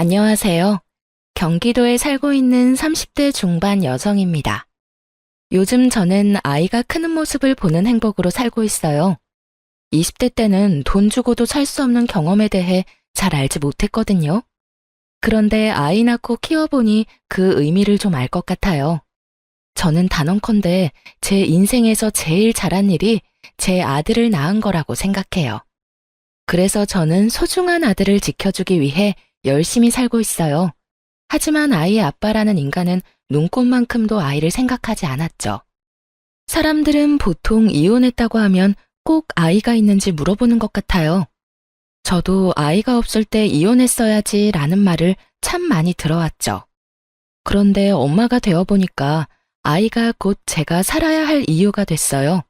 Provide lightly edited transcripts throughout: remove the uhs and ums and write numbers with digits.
안녕하세요. 경기도에 살고 있는 30대 중반 여성입니다. 요즘 저는 아이가 크는 모습을 보는 행복으로 살고 있어요. 20대 때는 돈 주고도 살 수 없는 경험에 대해 잘 알지 못했거든요. 그런데 아이 낳고 키워보니 그 의미를 좀 알 것 같아요. 저는 단언컨대 제 인생에서 제일 잘한 일이 제 아들을 낳은 거라고 생각해요. 그래서 저는 소중한 아들을 지켜주기 위해 열심히 살고 있어요. 하지만 아이의 아빠라는 인간은 눈꽃만큼도 아이를 생각하지 않았죠. 사람들은 보통 이혼했다고 하면 꼭 아이가 있는지 물어보는 것 같아요. 저도 아이가 없을 때 이혼했어야지 라는 말을 참 많이 들어왔죠. 그런데 엄마가 되어보니까 아이가 곧 제가 살아야 할 이유가 됐어요.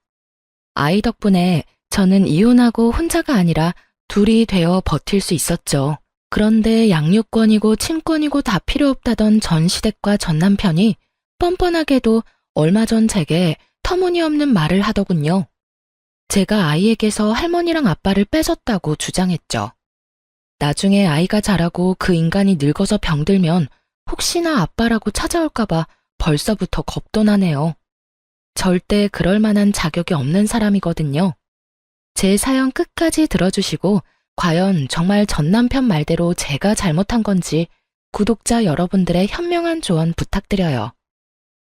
아이 덕분에 저는 이혼하고 혼자가 아니라 둘이 되어 버틸 수 있었죠. 그런데 양육권이고 친권이고 다 필요 없다던 전 시댁과 전 남편이 뻔뻔하게도 얼마 전 제게 터무니없는 말을 하더군요. 제가 아이에게서 할머니랑 아빠를 뺏었다고 주장했죠. 나중에 아이가 자라고 그 인간이 늙어서 병들면 혹시나 아빠라고 찾아올까봐 벌써부터 겁도 나네요. 절대 그럴 만한 자격이 없는 사람이거든요. 제 사연 끝까지 들어주시고 과연 정말 전 남편 말대로 제가 잘못한 건지 구독자 여러분들의 현명한 조언 부탁드려요.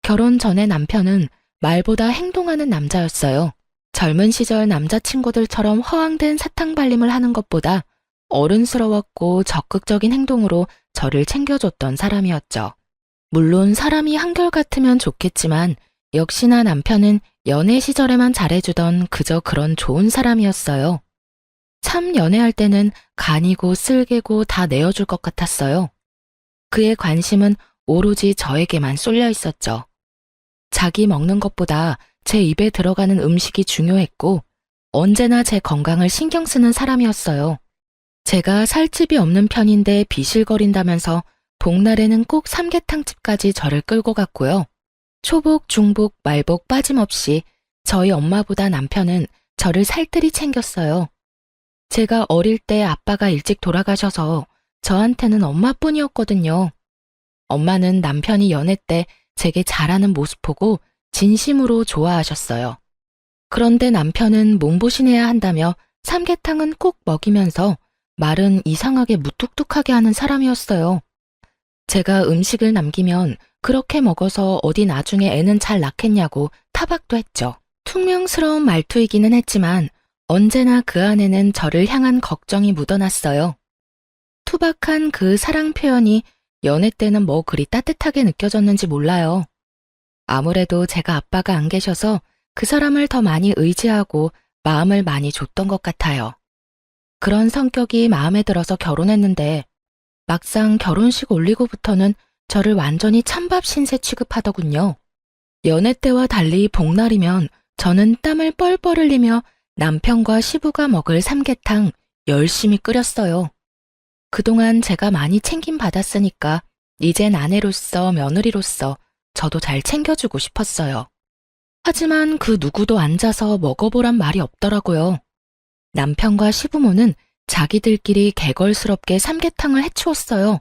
결혼 전에 남편은 말보다 행동하는 남자였어요. 젊은 시절 남자친구들처럼 허황된 사탕발림을 하는 것보다 어른스러웠고 적극적인 행동으로 저를 챙겨줬던 사람이었죠. 물론 사람이 한결같으면 좋겠지만 역시나 남편은 연애 시절에만 잘해주던 그저 그런 좋은 사람이었어요. 참 연애할 때는 간이고 쓸개고 다 내어줄 것 같았어요. 그의 관심은 오로지 저에게만 쏠려 있었죠. 자기 먹는 것보다 제 입에 들어가는 음식이 중요했고 언제나 제 건강을 신경 쓰는 사람이었어요. 제가 살집이 없는 편인데 비실거린다면서 복날에는 꼭 삼계탕집까지 저를 끌고 갔고요. 초복, 중복, 말복 빠짐없이 저희 엄마보다 남편은 저를 살뜰히 챙겼어요. 제가 어릴 때 아빠가 일찍 돌아가셔서 저한테는 엄마뿐이었거든요. 엄마는 남편이 연애 때 제게 잘하는 모습 보고 진심으로 좋아하셨어요. 그런데 남편은 몸보신해야 한다며 삼계탕은 꼭 먹이면서 말은 이상하게 무뚝뚝하게 하는 사람이었어요. 제가 음식을 남기면 그렇게 먹어서 어디 나중에 애는 잘 낳겠냐고 타박도 했죠. 퉁명스러운 말투이기는 했지만 언제나 그 안에는 저를 향한 걱정이 묻어났어요. 투박한 그 사랑 표현이 연애 때는 뭐 그리 따뜻하게 느껴졌는지 몰라요. 아무래도 제가 아빠가 안 계셔서 그 사람을 더 많이 의지하고 마음을 많이 줬던 것 같아요. 그런 성격이 마음에 들어서 결혼했는데 막상 결혼식 올리고부터는 저를 완전히 찬밥 신세 취급하더군요. 연애 때와 달리 복날이면 저는 땀을 뻘뻘 흘리며 남편과 시부가 먹을 삼계탕 열심히 끓였어요. 그동안 제가 많이 챙김받았으니까 이젠 아내로서 며느리로서 저도 잘 챙겨주고 싶었어요. 하지만 그 누구도 앉아서 먹어보란 말이 없더라고요. 남편과 시부모는 자기들끼리 개걸스럽게 삼계탕을 해치웠어요.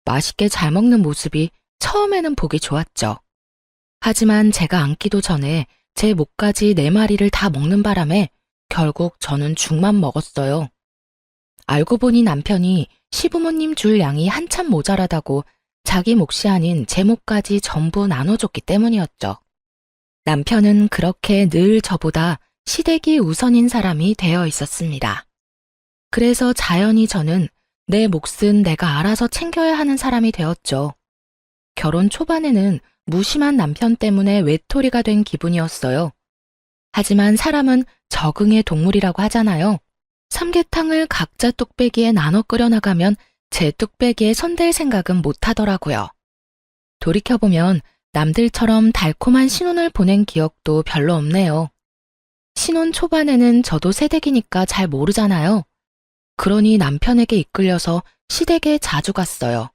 맛있게 잘 먹는 모습이 처음에는 보기 좋았죠. 하지만 제가 앉기도 전에 제 목까지 4마리를 다 먹는 바람에 결국 저는 죽만 먹었어요. 알고 보니 남편이 시부모님 줄 양이 한참 모자라다고 자기 몫이 아닌 제 몫까지 전부 나눠줬기 때문이었죠. 남편은 그렇게 늘 저보다 시댁이 우선인 사람이 되어 있었습니다. 그래서 자연히 저는 내 몫은 내가 알아서 챙겨야 하는 사람이 되었죠. 결혼 초반에는 무심한 남편 때문에 외톨이가 된 기분이었어요. 하지만 사람은 적응의 동물이라고 하잖아요. 삼계탕을 각자 뚝배기에 나눠 끓여 나가면 제 뚝배기에 손댈 생각은 못 하더라고요. 돌이켜보면 남들처럼 달콤한 신혼을 보낸 기억도 별로 없네요. 신혼 초반에는 저도 새댁이니까 잘 모르잖아요. 그러니 남편에게 이끌려서 시댁에 자주 갔어요.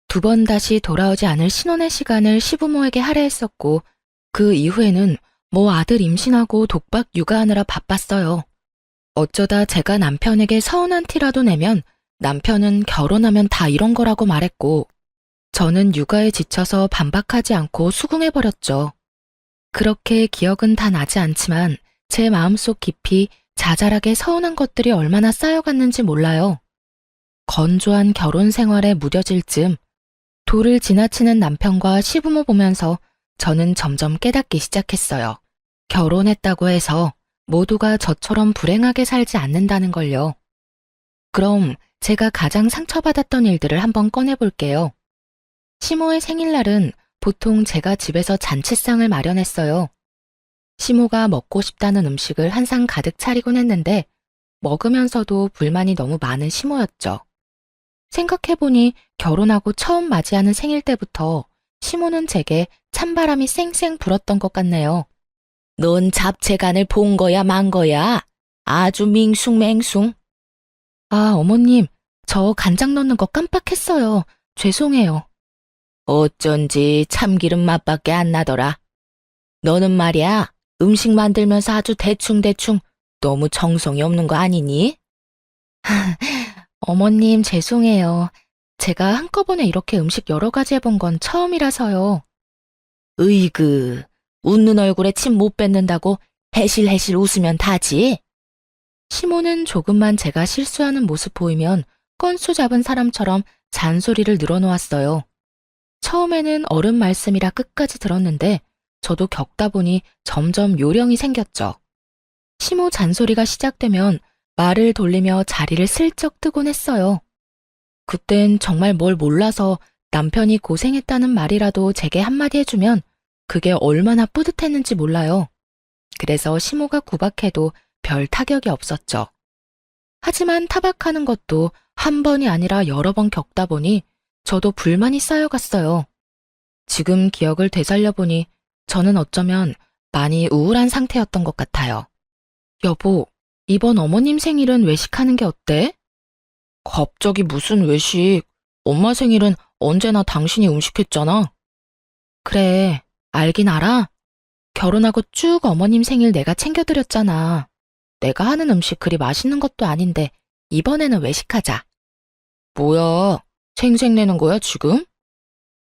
2번 다시 돌아오지 않을 신혼의 시간을 시부모에게 할애했었고 그 이후에는 뭐 아들 임신하고 독박 육아하느라 바빴어요. 어쩌다 제가 남편에게 서운한 티라도 내면 남편은 결혼하면 다 이런 거라고 말했고, 저는 육아에 지쳐서 반박하지 않고 수긍해버렸죠. 그렇게 기억은 다 나지 않지만 제 마음속 깊이 자잘하게 서운한 것들이 얼마나 쌓여갔는지 몰라요. 건조한 결혼 생활에 무뎌질 즈음 도를 지나치는 남편과 시부모 보면서 저는 점점 깨닫기 시작했어요. 결혼했다고 해서 모두가 저처럼 불행하게 살지 않는다는 걸요. 그럼 제가 가장 상처받았던 일들을 한번 꺼내볼게요. 시모의 생일날은 보통 제가 집에서 잔치상을 마련했어요. 시모가 먹고 싶다는 음식을 한 상 가득 차리곤 했는데 먹으면서도 불만이 너무 많은 시모였죠. 생각해보니 결혼하고 처음 맞이하는 생일 때부터 시모는 제게 찬바람이 쌩쌩 불었던 것 같네요. 넌 잡채간을 본 거야, 만 거야? 아주 밍숭맹숭. 아, 어머님, 저 간장 넣는 거 깜빡했어요. 죄송해요. 어쩐지 참기름 맛밖에 안 나더라. 너는 말이야, 음식 만들면서 아주 대충대충 너무 정성이 없는 거 아니니? 어머님, 죄송해요. 제가 한꺼번에 이렇게 음식 여러 가지 해본 건 처음이라서요. 으이그, 웃는 얼굴에 침 못 뱉는다고 해실해실 웃으면 다지? 시모는 조금만 제가 실수하는 모습 보이면 건수 잡은 사람처럼 잔소리를 늘어놓았어요. 처음에는 어른 말씀이라 끝까지 들었는데 저도 겪다 보니 점점 요령이 생겼죠. 시모 잔소리가 시작되면 말을 돌리며 자리를 슬쩍 뜨곤 했어요. 그땐 정말 뭘 몰라서 남편이 고생했다는 말이라도 제게 한마디 해주면 그게 얼마나 뿌듯했는지 몰라요. 그래서 시모가 구박해도 별 타격이 없었죠. 하지만 타박하는 것도 한 번이 아니라 여러 번 겪다 보니 저도 불만이 쌓여갔어요. 지금 기억을 되살려보니 저는 어쩌면 많이 우울한 상태였던 것 같아요. 여보, 이번 어머님 생일은 외식하는 게 어때? 갑자기 무슨 외식? 엄마 생일은 언제나 당신이 음식했잖아. 그래, 알긴 알아. 결혼하고 쭉 어머님 생일 내가 챙겨드렸잖아. 내가 하는 음식 그리 맛있는 것도 아닌데 이번에는 외식하자. 뭐야, 생색내는 거야 지금?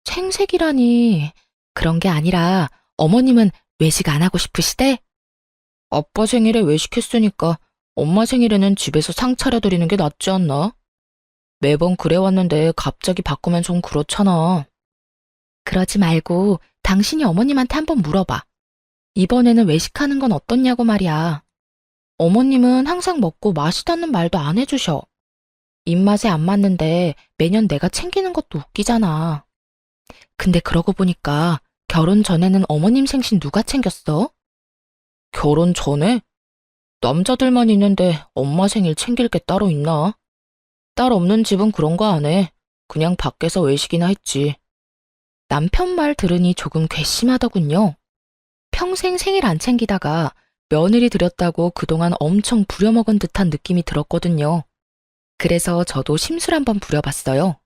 생색이라니. 그런 게 아니라 어머님은 외식 안 하고 싶으시대? 아빠 생일에 외식했으니까 엄마 생일에는 집에서 상 차려드리는 게 낫지 않나? 매번 그래왔는데 갑자기 바꾸면 좀 그렇잖아. 그러지 말고 당신이 어머님한테 한번 물어봐. 이번에는 외식하는 건 어떻냐고 말이야. 어머님은 항상 먹고 맛있다는 말도 안 해주셔. 입맛에 안 맞는데 매년 내가 챙기는 것도 웃기잖아. 근데 그러고 보니까 결혼 전에는 어머님 생신 누가 챙겼어? 결혼 전에? 남자들만 있는데 엄마 생일 챙길 게 따로 있나? 딸 없는 집은 그런 거 안 해. 그냥 밖에서 외식이나 했지. 남편 말 들으니 조금 괘씸하더군요. 평생 생일 안 챙기다가 며느리 들였다고 그동안 엄청 부려먹은 듯한 느낌이 들었거든요. 그래서 저도 심술 한번 부려봤어요.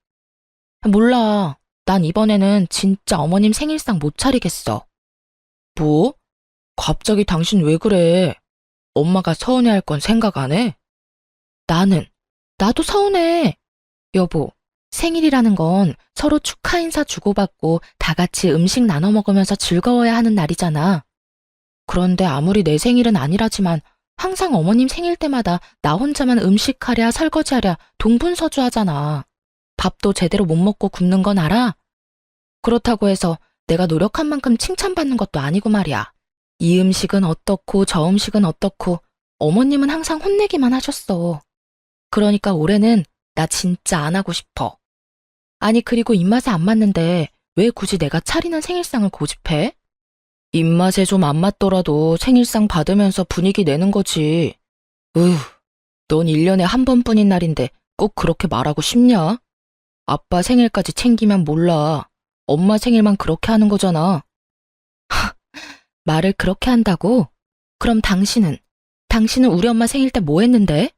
몰라. 난 이번에는 진짜 어머님 생일상 못 차리겠어. 뭐? 갑자기 당신 왜 그래? 엄마가 서운해할 건 생각 안 해? 나도 서운해. 여보, 생일이라는 건 서로 축하 인사 주고받고 다 같이 음식 나눠 먹으면서 즐거워야 하는 날이잖아. 그런데 아무리 내 생일은 아니라지만 항상 어머님 생일 때마다 나 혼자만 음식하랴 설거지하랴 동분서주하잖아. 밥도 제대로 못 먹고 굶는 건 알아? 그렇다고 해서 내가 노력한 만큼 칭찬받는 것도 아니고 말이야. 이 음식은 어떻고 저 음식은 어떻고 어머님은 항상 혼내기만 하셨어. 그러니까 올해는 나 진짜 안 하고 싶어. 아니 그리고 입맛에 안 맞는데 왜 굳이 내가 차리는 생일상을 고집해? 입맛에 좀 안 맞더라도 생일상 받으면서 분위기 내는 거지. 넌 1년에 한 번뿐인 날인데 꼭 그렇게 말하고 싶냐? 아빠 생일까지 챙기면 몰라. 엄마 생일만 그렇게 하는 거잖아. 말을 그렇게 한다고? 그럼 당신은 우리 엄마 생일 때 뭐 했는데?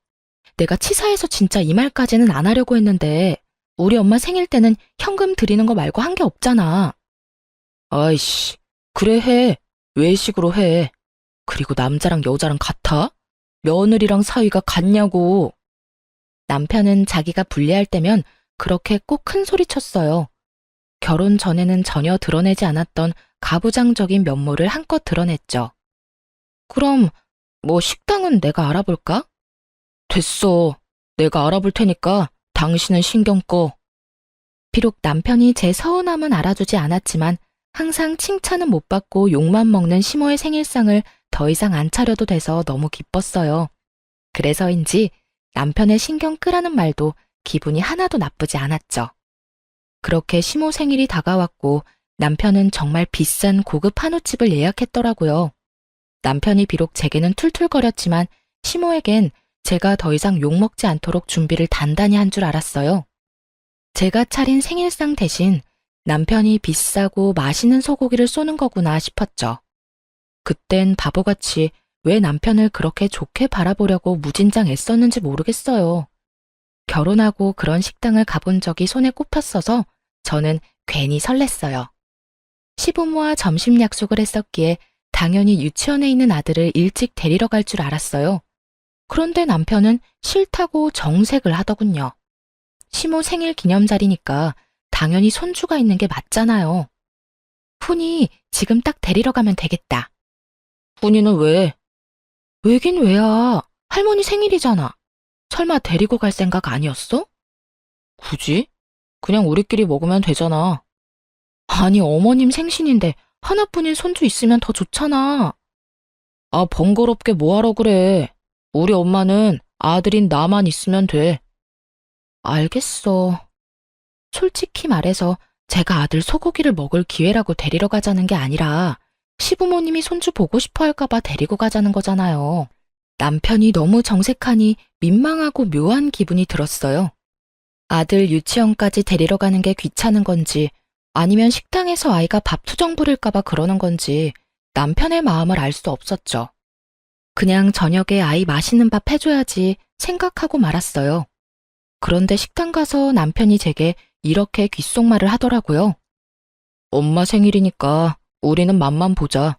내가 치사해서 진짜 이 말까지는 안 하려고 했는데 우리 엄마 생일 때는 현금 드리는 거 말고 한 게 없잖아. 아이씨, 그래 해. 외식으로 해. 그리고 남자랑 여자랑 같아? 며느리랑 사위가 같냐고. 남편은 자기가 불리할 때면 그렇게 꼭 큰 소리 쳤어요. 결혼 전에는 전혀 드러내지 않았던 가부장적인 면모를 한껏 드러냈죠. 그럼 뭐 식당은 내가 알아볼까? 됐어. 내가 알아볼 테니까 당신은 신경 꺼. 비록 남편이 제 서운함은 알아주지 않았지만 항상 칭찬은 못 받고 욕만 먹는 시모의 생일상을 더 이상 안 차려도 돼서 너무 기뻤어요. 그래서인지 남편의 신경 끄라는 말도 기분이 하나도 나쁘지 않았죠. 그렇게 시모 생일이 다가왔고 남편은 정말 비싼 고급 한우집을 예약했더라고요. 남편이 비록 제게는 툴툴거렸지만 시모에겐 제가 더 이상 욕먹지 않도록 준비를 단단히 한 줄 알았어요. 제가 차린 생일상 대신 남편이 비싸고 맛있는 소고기를 쏘는 거구나 싶었죠. 그땐 바보같이 왜 남편을 그렇게 좋게 바라보려고 무진장 애썼는지 모르겠어요. 결혼하고 그런 식당을 가본 적이 손에 꼽혔어서 저는 괜히 설렜어요. 시부모와 점심 약속을 했었기에 당연히 유치원에 있는 아들을 일찍 데리러 갈 줄 알았어요. 그런데 남편은 싫다고 정색을 하더군요. 시모 생일 기념자리니까 당연히 손주가 있는 게 맞잖아요. 훈이 지금 딱 데리러 가면 되겠다. 훈이는 왜? 왜긴 왜야. 할머니 생일이잖아. 설마 데리고 갈 생각 아니었어? 굳이? 그냥 우리끼리 먹으면 되잖아. 아니, 어머님 생신인데 하나뿐인 손주 있으면 더 좋잖아. 아, 번거롭게 뭐하러 그래. 우리 엄마는 아들인 나만 있으면 돼. 알겠어. 솔직히 말해서 제가 아들 소고기를 먹을 기회라고 데리러 가자는 게 아니라 시부모님이 손주 보고 싶어 할까봐 데리고 가자는 거잖아요. 남편이 너무 정색하니 민망하고 묘한 기분이 들었어요. 아들 유치원까지 데리러 가는 게 귀찮은 건지 아니면 식당에서 아이가 밥 투정 부릴까봐 그러는 건지 남편의 마음을 알 수 없었죠. 그냥 저녁에 아이 맛있는 밥 해줘야지 생각하고 말았어요. 그런데 식당 가서 남편이 제게 이렇게 귓속말을 하더라고요. 엄마 생일이니까 우리는 맛만 보자.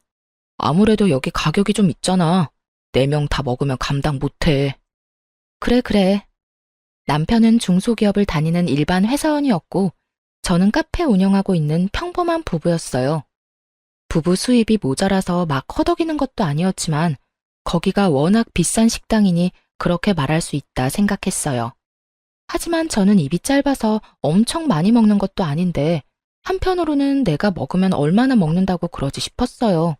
아무래도 여기 가격이 좀 있잖아. 4명 다 먹으면 감당 못해. 그래. 남편은 중소기업을 다니는 일반 회사원이었고 저는 카페 운영하고 있는 평범한 부부였어요. 부부 수입이 모자라서 막 허덕이는 것도 아니었지만 거기가 워낙 비싼 식당이니 그렇게 말할 수 있다 생각했어요. 하지만 저는 입이 짧아서 엄청 많이 먹는 것도 아닌데 한편으로는 내가 먹으면 얼마나 먹는다고 그러지 싶었어요.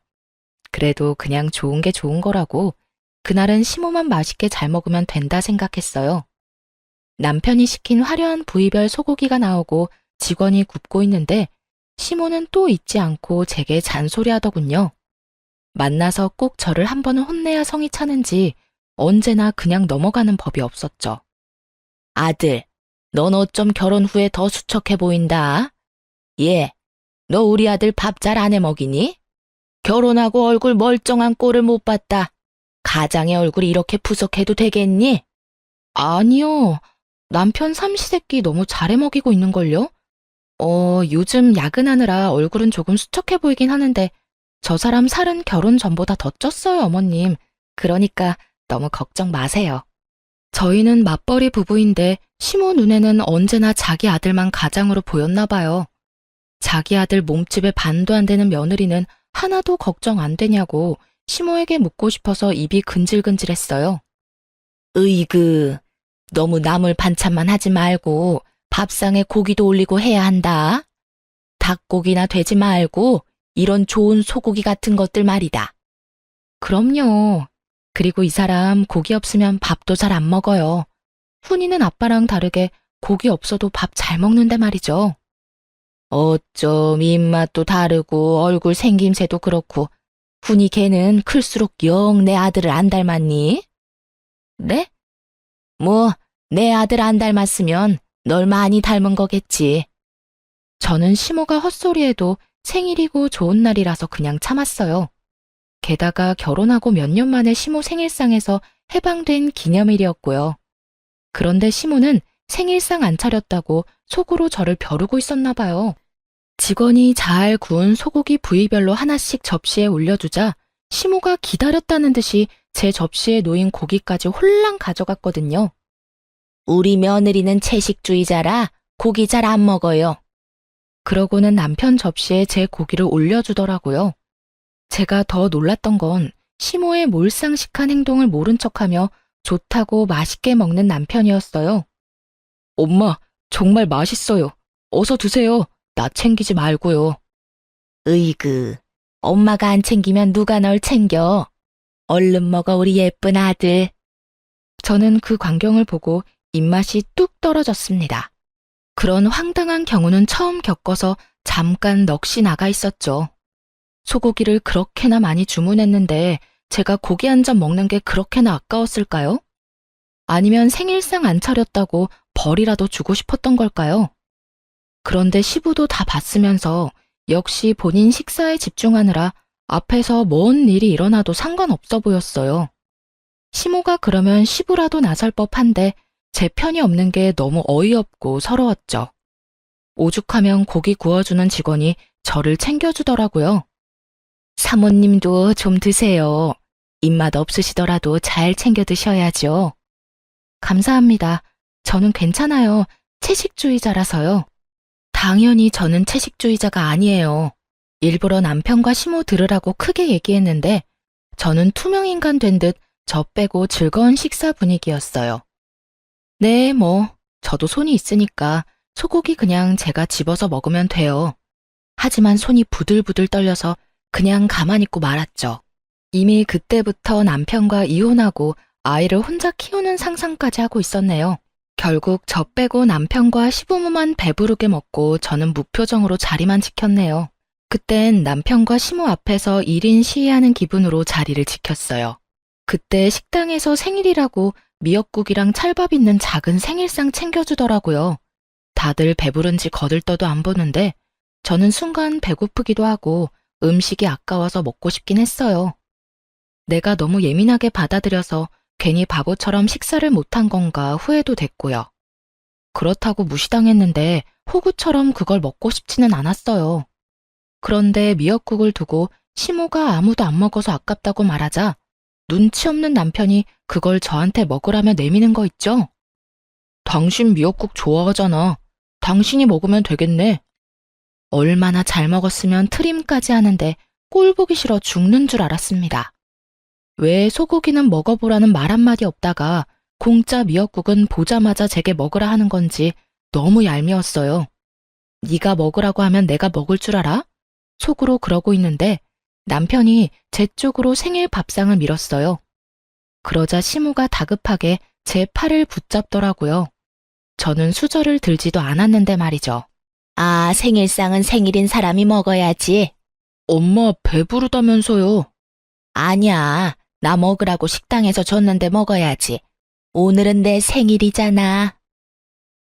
그래도 그냥 좋은 게 좋은 거라고 그날은 시모만 맛있게 잘 먹으면 된다 생각했어요. 남편이 시킨 화려한 부위별 소고기가 나오고 직원이 굽고 있는데 시모는 또 잊지 않고 제게 잔소리하더군요. 만나서 꼭 저를 한 번은 혼내야 성이 차는지 언제나 그냥 넘어가는 법이 없었죠. 아들, 넌 어쩜 결혼 후에 더 수척해 보인다. 예, 너 우리 아들 밥 잘 안 해 먹이니? 결혼하고 얼굴 멀쩡한 꼴을 못 봤다. 가장의 얼굴이 이렇게 푸석해도 되겠니? 아니요. 남편 삼시세끼 너무 잘해 먹이고 있는걸요? 요즘 야근하느라 얼굴은 조금 수척해 보이긴 하는데 저 사람 살은 결혼 전보다 더 쪘어요, 어머님. 그러니까 너무 걱정 마세요. 저희는 맞벌이 부부인데 시모 눈에는 언제나 자기 아들만 가장으로 보였나 봐요. 자기 아들 몸집에 반도 안 되는 며느리는 하나도 걱정 안 되냐고 시모에게 묻고 싶어서 입이 근질근질했어요. 으이그, 너무 나물 반찬만 하지 말고 밥상에 고기도 올리고 해야 한다. 닭고기나 돼지 말고 이런 좋은 소고기 같은 것들 말이다. 그럼요. 그리고 이 사람 고기 없으면 밥도 잘 안 먹어요. 훈이는 아빠랑 다르게 고기 없어도 밥 잘 먹는데 말이죠. 어쩜 입맛도 다르고 얼굴 생김새도 그렇고 훈이 걔는 클수록 영 내 아들을 안 닮았니? 네? 뭐 내 아들 안 닮았으면 널 많이 닮은 거겠지. 저는 시모가 헛소리해도 생일이고 좋은 날이라서 그냥 참았어요. 게다가 결혼하고 몇 년 만에 시모 생일상에서 해방된 기념일이었고요. 그런데 시모는 생일상 안 차렸다고 속으로 저를 벼르고 있었나 봐요. 직원이 잘 구운 소고기 부위별로 하나씩 접시에 올려주자 시모가 기다렸다는 듯이 제 접시에 놓인 고기까지 홀랑 가져갔거든요. 우리 며느리는 채식주의자라 고기 잘 안 먹어요. 그러고는 남편 접시에 제 고기를 올려주더라고요. 제가 더 놀랐던 건 시모의 몰상식한 행동을 모른 척하며 좋다고 맛있게 먹는 남편이었어요. 엄마, 정말 맛있어요. 어서 드세요. 나 챙기지 말고요. 으이그, 엄마가 안 챙기면 누가 널 챙겨? 얼른 먹어, 우리 예쁜 아들. 저는 그 광경을 보고 입맛이 뚝 떨어졌습니다. 그런 황당한 경우는 처음 겪어서 잠깐 넋이 나가 있었죠. 소고기를 그렇게나 많이 주문했는데 제가 고기 한 점 먹는 게 그렇게나 아까웠을까요? 아니면 생일상 안 차렸다고 벌이라도 주고 싶었던 걸까요? 그런데 시부도 다 봤으면서 역시 본인 식사에 집중하느라 앞에서 뭔 일이 일어나도 상관없어 보였어요. 시모가 그러면 시부라도 나설 법한데 제 편이 없는 게 너무 어이없고 서러웠죠. 오죽하면 고기 구워주는 직원이 저를 챙겨주더라고요. 사모님도 좀 드세요. 입맛 없으시더라도 잘 챙겨 드셔야죠. 감사합니다. 저는 괜찮아요. 채식주의자라서요. 당연히 저는 채식주의자가 아니에요. 일부러 남편과 시모 들으라고 크게 얘기했는데 저는 투명인간 된 듯 저 빼고 즐거운 식사 분위기였어요. 네, 저도 손이 있으니까 소고기 그냥 제가 집어서 먹으면 돼요. 하지만 손이 부들부들 떨려서 그냥 가만히 있고 말았죠. 이미 그때부터 남편과 이혼하고 아이를 혼자 키우는 상상까지 하고 있었네요. 결국 저 빼고 남편과 시부모만 배부르게 먹고 저는 무표정으로 자리만 지켰네요. 그땐 남편과 시모 앞에서 1인 시위하는 기분으로 자리를 지켰어요. 그때 식당에서 생일이라고 미역국이랑 찰밥 있는 작은 생일상 챙겨주더라고요. 다들 배부른지 거들떠도 안 보는데 저는 순간 배고프기도 하고 음식이 아까워서 먹고 싶긴 했어요. 내가 너무 예민하게 받아들여서 괜히 바보처럼 식사를 못한 건가 후회도 됐고요. 그렇다고 무시당했는데 호구처럼 그걸 먹고 싶지는 않았어요. 그런데 미역국을 두고 시모가 아무도 안 먹어서 아깝다고 말하자 눈치 없는 남편이 그걸 저한테 먹으라며 내미는 거 있죠? 당신 미역국 좋아하잖아. 당신이 먹으면 되겠네. 얼마나 잘 먹었으면 트림까지 하는데 꼴 보기 싫어 죽는 줄 알았습니다. 왜 소고기는 먹어보라는 말 한마디 없다가 공짜 미역국은 보자마자 제게 먹으라 하는 건지 너무 얄미웠어요. 네가 먹으라고 하면 내가 먹을 줄 알아? 속으로 그러고 있는데 남편이 제 쪽으로 생일 밥상을 밀었어요. 그러자 시모가 다급하게 제 팔을 붙잡더라고요. 저는 수저를 들지도 않았는데 말이죠. 아, 생일상은 생일인 사람이 먹어야지. 엄마 배부르다면서요. 아니야, 나 먹으라고 식당에서 줬는데 먹어야지. 오늘은 내 생일이잖아.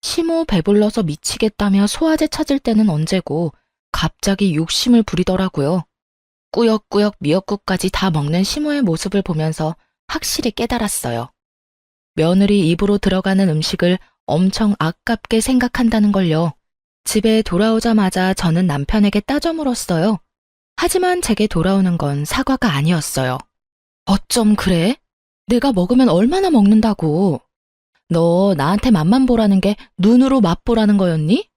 시모 배불러서 미치겠다며 소화제 찾을 때는 언제고 갑자기 욕심을 부리더라고요. 꾸역꾸역 미역국까지 다 먹는 시모의 모습을 보면서 확실히 깨달았어요. 며느리 입으로 들어가는 음식을 엄청 아깝게 생각한다는 걸요. 집에 돌아오자마자 저는 남편에게 따져 물었어요. 하지만 제게 돌아오는 건 사과가 아니었어요. 어쩜 그래? 내가 먹으면 얼마나 먹는다고. 너 나한테 맛만 보라는 게 눈으로 맛보라는 거였니?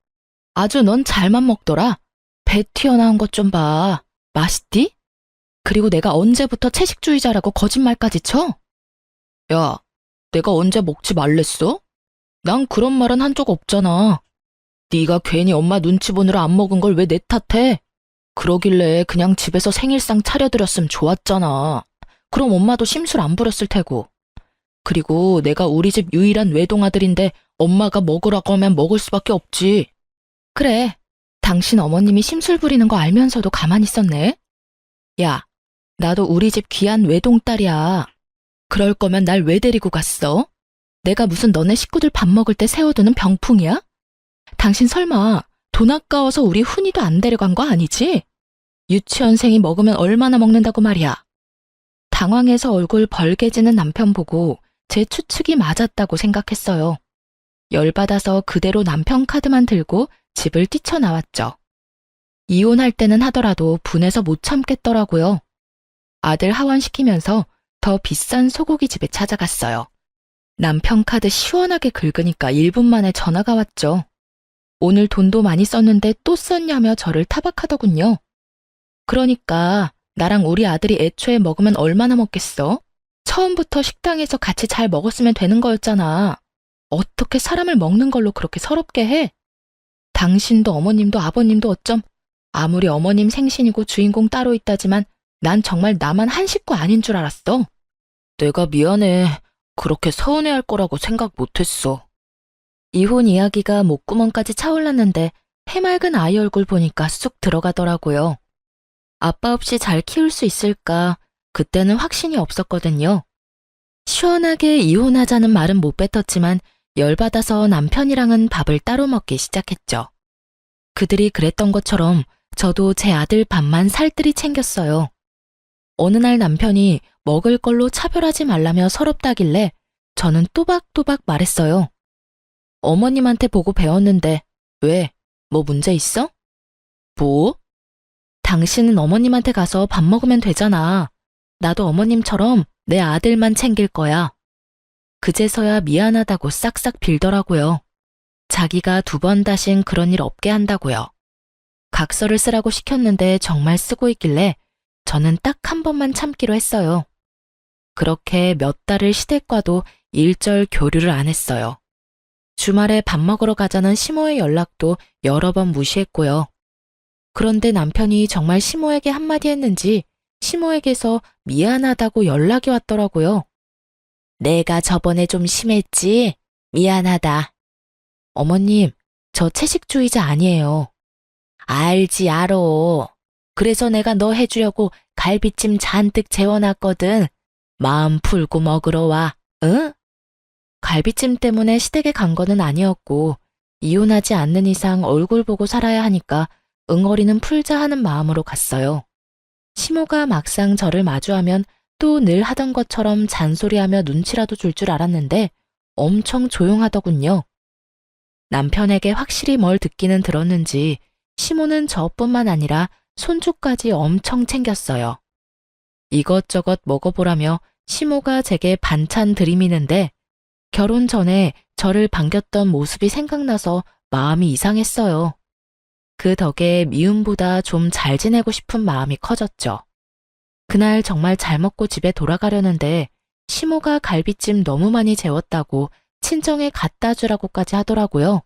아주 넌 잘만 먹더라. 배 튀어나온 것 좀 봐. 맛있디? 그리고 내가 언제부터 채식주의자라고 거짓말까지 쳐? 야, 내가 언제 먹지 말랬어? 난 그런 말은 한 적 없잖아. 네가 괜히 엄마 눈치 보느라 안 먹은 걸 왜 내 탓해? 그러길래 그냥 집에서 생일상 차려드렸으면 좋았잖아. 그럼 엄마도 심술 안 부렸을 테고. 그리고 내가 우리 집 유일한 외동아들인데 엄마가 먹으라고 하면 먹을 수밖에 없지. 그래, 당신 어머님이 심술 부리는 거 알면서도 가만히 있었네. 야, 나도 우리 집 귀한 외동딸이야. 그럴 거면 날 왜 데리고 갔어? 내가 무슨 너네 식구들 밥 먹을 때 세워두는 병풍이야? 당신 설마 돈 아까워서 우리 훈이도 안 데려간 거 아니지? 유치원생이 먹으면 얼마나 먹는다고 말이야. 당황해서 얼굴 벌개지는 남편 보고 제 추측이 맞았다고 생각했어요. 열받아서 그대로 남편 카드만 들고 집을 뛰쳐나왔죠. 이혼할 때는 하더라도 분해서 못 참겠더라고요. 아들 하원시키면서 더 비싼 소고기 집에 찾아갔어요. 남편 카드 시원하게 긁으니까 1분 만에 전화가 왔죠. 오늘 돈도 많이 썼는데 또 썼냐며 저를 타박하더군요. 그러니까 나랑 우리 아들이 애초에 먹으면 얼마나 먹겠어? 처음부터 식당에서 같이 잘 먹었으면 되는 거였잖아. 어떻게 사람을 먹는 걸로 그렇게 서럽게 해? 당신도 어머님도 아버님도 어쩜 아무리 어머님 생신이고 주인공 따로 있다지만 난 정말 나만 한 식구 아닌 줄 알았어. 내가 미안해. 그렇게 서운해할 거라고 생각 못했어. 이혼 이야기가 목구멍까지 차올랐는데 해맑은 아이 얼굴 보니까 쑥 들어가더라고요. 아빠 없이 잘 키울 수 있을까? 그때는 확신이 없었거든요. 시원하게 이혼하자는 말은 못 뱉었지만 열받아서 남편이랑은 밥을 따로 먹기 시작했죠. 그들이 그랬던 것처럼 저도 제 아들 밥만 살뜰히 챙겼어요. 어느 날 남편이 먹을 걸로 차별하지 말라며 서럽다길래 저는 또박또박 말했어요. 어머님한테 보고 배웠는데 왜? 뭐 문제 있어? 뭐? 당신은 어머님한테 가서 밥 먹으면 되잖아. 나도 어머님처럼 내 아들만 챙길 거야. 그제서야 미안하다고 싹싹 빌더라고요. 자기가 2번 다신 그런 일 없게 한다고요. 각서를 쓰라고 시켰는데 정말 쓰고 있길래 저는 딱 한 번만 참기로 했어요. 그렇게 몇 달을 시댁과도 일절 교류를 안 했어요. 주말에 밥 먹으러 가자는 시모의 연락도 여러 번 무시했고요. 그런데 남편이 정말 시모에게 한마디 했는지 시모에게서 미안하다고 연락이 왔더라고요. 내가 저번에 좀 심했지? 미안하다. 어머님, 저 채식주의자 아니에요. 알지, 알어. 그래서 내가 너 해주려고 갈비찜 잔뜩 재워놨거든. 마음 풀고 먹으러 와, 응? 갈비찜 때문에 시댁에 간 거는 아니었고 이혼하지 않는 이상 얼굴 보고 살아야 하니까 응어리는 풀자 하는 마음으로 갔어요. 시모가 막상 저를 마주하면 또 늘 하던 것처럼 잔소리하며 눈치라도 줄 줄 알았는데 엄청 조용하더군요. 남편에게 확실히 뭘 듣기는 들었는지 시모는 저뿐만 아니라 손주까지 엄청 챙겼어요. 이것저것 먹어보라며 시모가 제게 반찬 들이미는데 결혼 전에 저를 반겼던 모습이 생각나서 마음이 이상했어요. 그 덕에 미움보다 좀 잘 지내고 싶은 마음이 커졌죠. 그날 정말 잘 먹고 집에 돌아가려는데 시모가 갈비찜 너무 많이 재웠다고 친정에 갖다 주라고까지 하더라고요.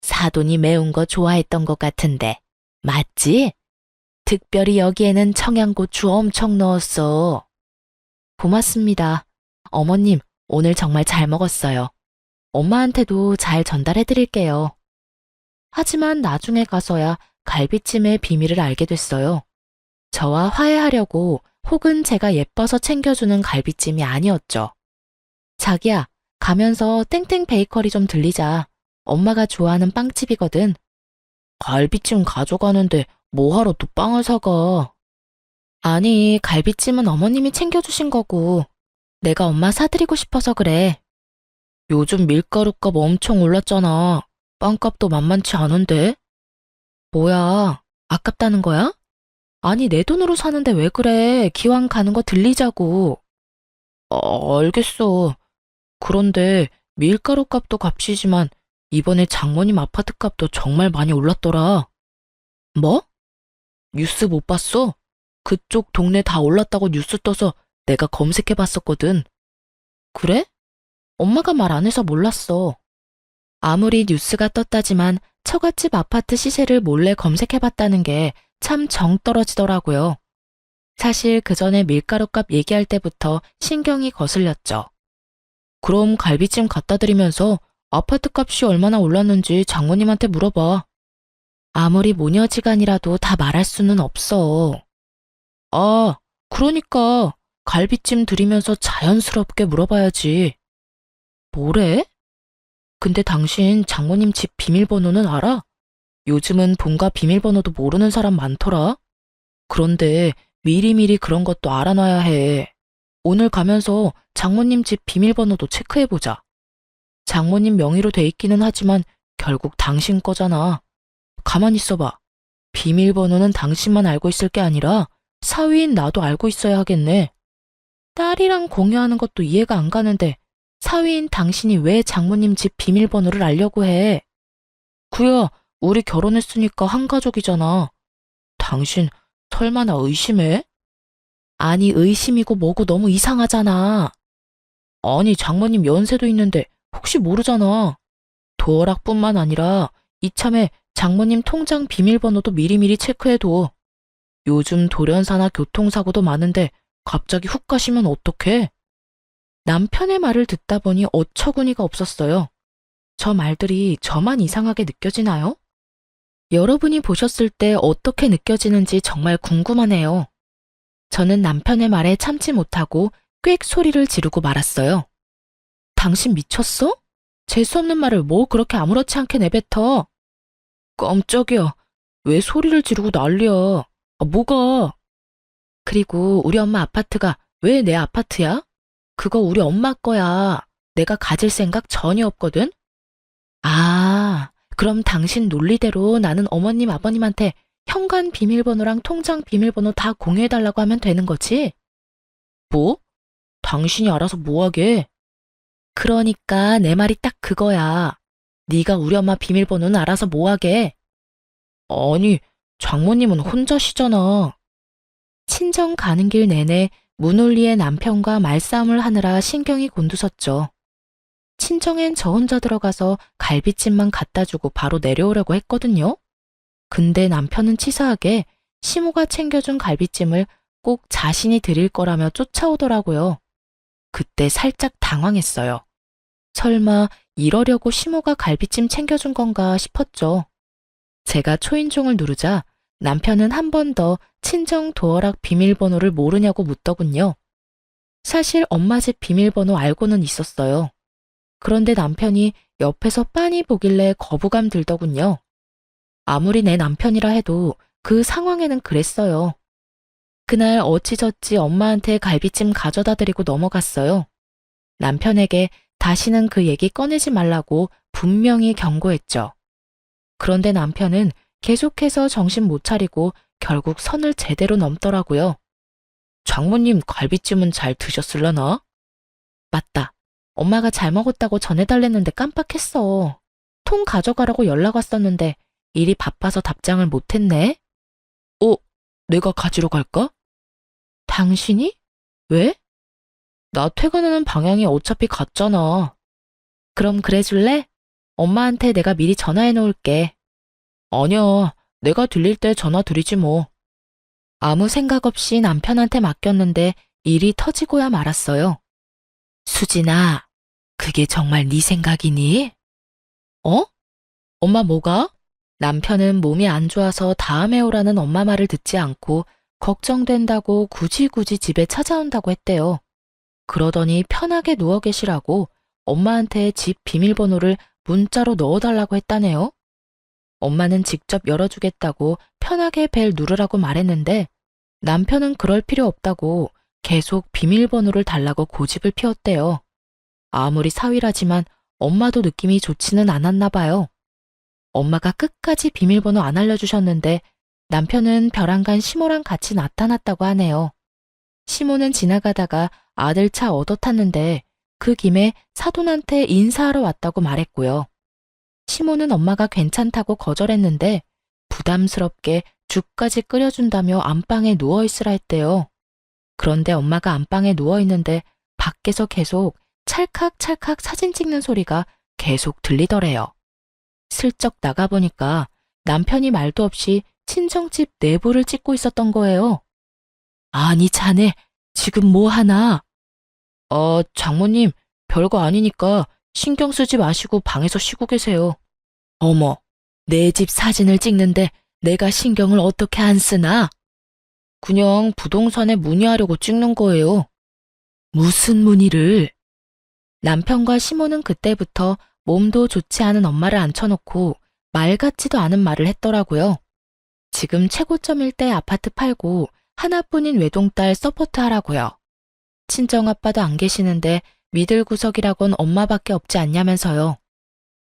사돈이 매운 거 좋아했던 것 같은데 맞지? 특별히 여기에는 청양고추 엄청 넣었어. 고맙습니다. 어머님, 오늘 정말 잘 먹었어요. 엄마한테도 잘 전달해드릴게요. 하지만 나중에 가서야 갈비찜의 비밀을 알게 됐어요. 저와 화해하려고 혹은 제가 예뻐서 챙겨주는 갈비찜이 아니었죠. 자기야, 가면서 땡땡 베이커리 좀 들리자. 엄마가 좋아하는 빵집이거든. 갈비찜 가져가는데 뭐하러 또 빵을 사가? 아니, 갈비찜은 어머님이 챙겨주신 거고 내가 엄마 사드리고 싶어서 그래. 요즘 밀가루값 엄청 올랐잖아. 빵값도 만만치 않은데? 뭐야, 아깝다는 거야? 아니, 내 돈으로 사는데 왜 그래? 기왕 가는 거 들리자고. 알겠어. 그런데 밀가루 값도 값이지만 이번에 장모님 아파트 값도 정말 많이 올랐더라. 뭐? 뉴스 못 봤어? 그쪽 동네 다 올랐다고 뉴스 떠서 내가 검색해 봤었거든. 그래? 엄마가 말 안 해서 몰랐어. 아무리 뉴스가 떴다지만 처갓집 아파트 시세를 몰래 검색해 봤다는 게 참 정 떨어지더라고요. 사실 그 전에 밀가루값 얘기할 때부터 신경이 거슬렸죠. 그럼 갈비찜 갖다 드리면서 아파트 값이 얼마나 올랐는지 장모님한테 물어봐. 아무리 모녀지간이라도 다 말할 수는 없어. 아, 그러니까 갈비찜 드리면서 자연스럽게 물어봐야지. 뭐래? 근데 당신 장모님 집 비밀번호는 알아? 요즘은 본가 비밀번호도 모르는 사람 많더라. 그런데 미리미리 그런 것도 알아놔야 해. 오늘 가면서 장모님 집 비밀번호도 체크해보자. 장모님 명의로 돼 있기는 하지만 결국 당신 거잖아. 가만히 있어봐. 비밀번호는 당신만 알고 있을 게 아니라 사위인 나도 알고 있어야 하겠네. 딸이랑 공유하는 것도 이해가 안 가는데 사위인 당신이 왜 장모님 집 비밀번호를 알려고 해? 그야, 우리 결혼했으니까 한 가족이잖아. 당신 설마 나 의심해? 아니, 의심이고 뭐고 너무 이상하잖아. 아니, 장모님 연세도 있는데 혹시 모르잖아. 도어락뿐만 아니라 이참에 장모님 통장 비밀번호도 미리미리 체크해둬. 요즘 돌연사나 교통사고도 많은데 갑자기 훅 가시면 어떡해? 남편의 말을 듣다 보니 어처구니가 없었어요. 저 말들이 저만 이상하게 느껴지나요? 여러분이 보셨을 때 어떻게 느껴지는지 정말 궁금하네요. 저는 남편의 말에 참지 못하고 꽥 소리를 지르고 말았어요. 당신 미쳤어? 재수없는 말을 뭐 그렇게 아무렇지 않게 내뱉어? 깜짝이야. 왜 소리를 지르고 난리야? 뭐가? 그리고 우리 엄마 아파트가 왜 내 아파트야? 그거 우리 엄마 거야. 내가 가질 생각 전혀 없거든? 아, 그럼 당신 논리대로 나는 어머님 아버님한테 현관 비밀번호랑 통장 비밀번호 다 공유해달라고 하면 되는 거지? 뭐? 당신이 알아서 뭐하게? 그러니까 내 말이 딱 그거야. 네가 우리 엄마 비밀번호는 알아서 뭐하게? 아니, 장모님은 혼자시잖아. 친정 가는 길 내내 문홀리의 남편과 말싸움을 하느라 신경이 곤두섰죠. 친정엔 저 혼자 들어가서 갈비찜만 갖다 주고 바로 내려오려고 했거든요. 근데 남편은 치사하게 시모가 챙겨준 갈비찜을 꼭 자신이 드릴 거라며 쫓아오더라고요. 그때 살짝 당황했어요. 설마 이러려고 시모가 갈비찜 챙겨준 건가 싶었죠. 제가 초인종을 누르자 남편은 한 번 더 친정 도어락 비밀번호를 모르냐고 묻더군요. 사실 엄마 집 비밀번호 알고는 있었어요. 그런데 남편이 옆에서 빤히 보길래 거부감 들더군요. 아무리 내 남편이라 해도 그 상황에는 그랬어요. 그날 어찌저찌 엄마한테 갈비찜 가져다 드리고 넘어갔어요. 남편에게 다시는 그 얘기 꺼내지 말라고 분명히 경고했죠. 그런데 남편은 계속해서 정신 못 차리고 결국 선을 제대로 넘더라고요. 장모님 갈비찜은 잘 드셨을라나? 맞다. 엄마가 잘 먹었다고 전해달랬는데 깜빡했어. 통 가져가라고 연락 왔었는데 일이 바빠서 답장을 못했네. 내가 가지러 갈까? 당신이? 왜? 나 퇴근하는 방향이 어차피 같잖아. 그럼 그래줄래? 엄마한테 내가 미리 전화해 놓을게. 아니야, 내가 들릴 때 전화 드리지 뭐. 아무 생각 없이 남편한테 맡겼는데 일이 터지고야 말았어요. 수진아, 그게 정말 네 생각이니? 엄마 뭐가? 남편은 몸이 안 좋아서 다음에 오라는 엄마 말을 듣지 않고 걱정된다고 굳이 집에 찾아온다고 했대요. 그러더니 편하게 누워 계시라고 엄마한테 집 비밀번호를 문자로 넣어달라고 했다네요. 엄마는 직접 열어주겠다고 편하게 벨 누르라고 말했는데 남편은 그럴 필요 없다고 계속 비밀번호를 달라고 고집을 피웠대요. 아무리 사위라지만 엄마도 느낌이 좋지는 않았나 봐요. 엄마가 끝까지 비밀번호 안 알려주셨는데 남편은 벼랑간 시모랑 같이 나타났다고 하네요. 시모는 지나가다가 아들 차 얻어 탔는데 그 김에 사돈한테 인사하러 왔다고 말했고요. 시모는 엄마가 괜찮다고 거절했는데 부담스럽게 죽까지 끓여준다며 안방에 누워있으라 했대요. 그런데 엄마가 안방에 누워있는데 밖에서 계속 찰칵찰칵 사진 찍는 소리가 계속 들리더래요. 슬쩍 나가보니까 남편이 말도 없이 친정집 내부를 찍고 있었던 거예요. 아니 자네 지금 뭐 하나? 장모님 별거 아니니까 신경 쓰지 마시고 방에서 쉬고 계세요. 어머, 내 집 사진을 찍는데 내가 신경을 어떻게 안 쓰나? 그냥 부동산에 문의하려고 찍는 거예요. 무슨 문의를? 남편과 시모는 그때부터 몸도 좋지 않은 엄마를 앉혀놓고 말 같지도 않은 말을 했더라고요. 지금 최고점일 때 아파트 팔고 하나뿐인 외동딸 서포트 하라고요. 친정아빠도 안 계시는데 믿을 구석이라곤 엄마밖에 없지 않냐면서요.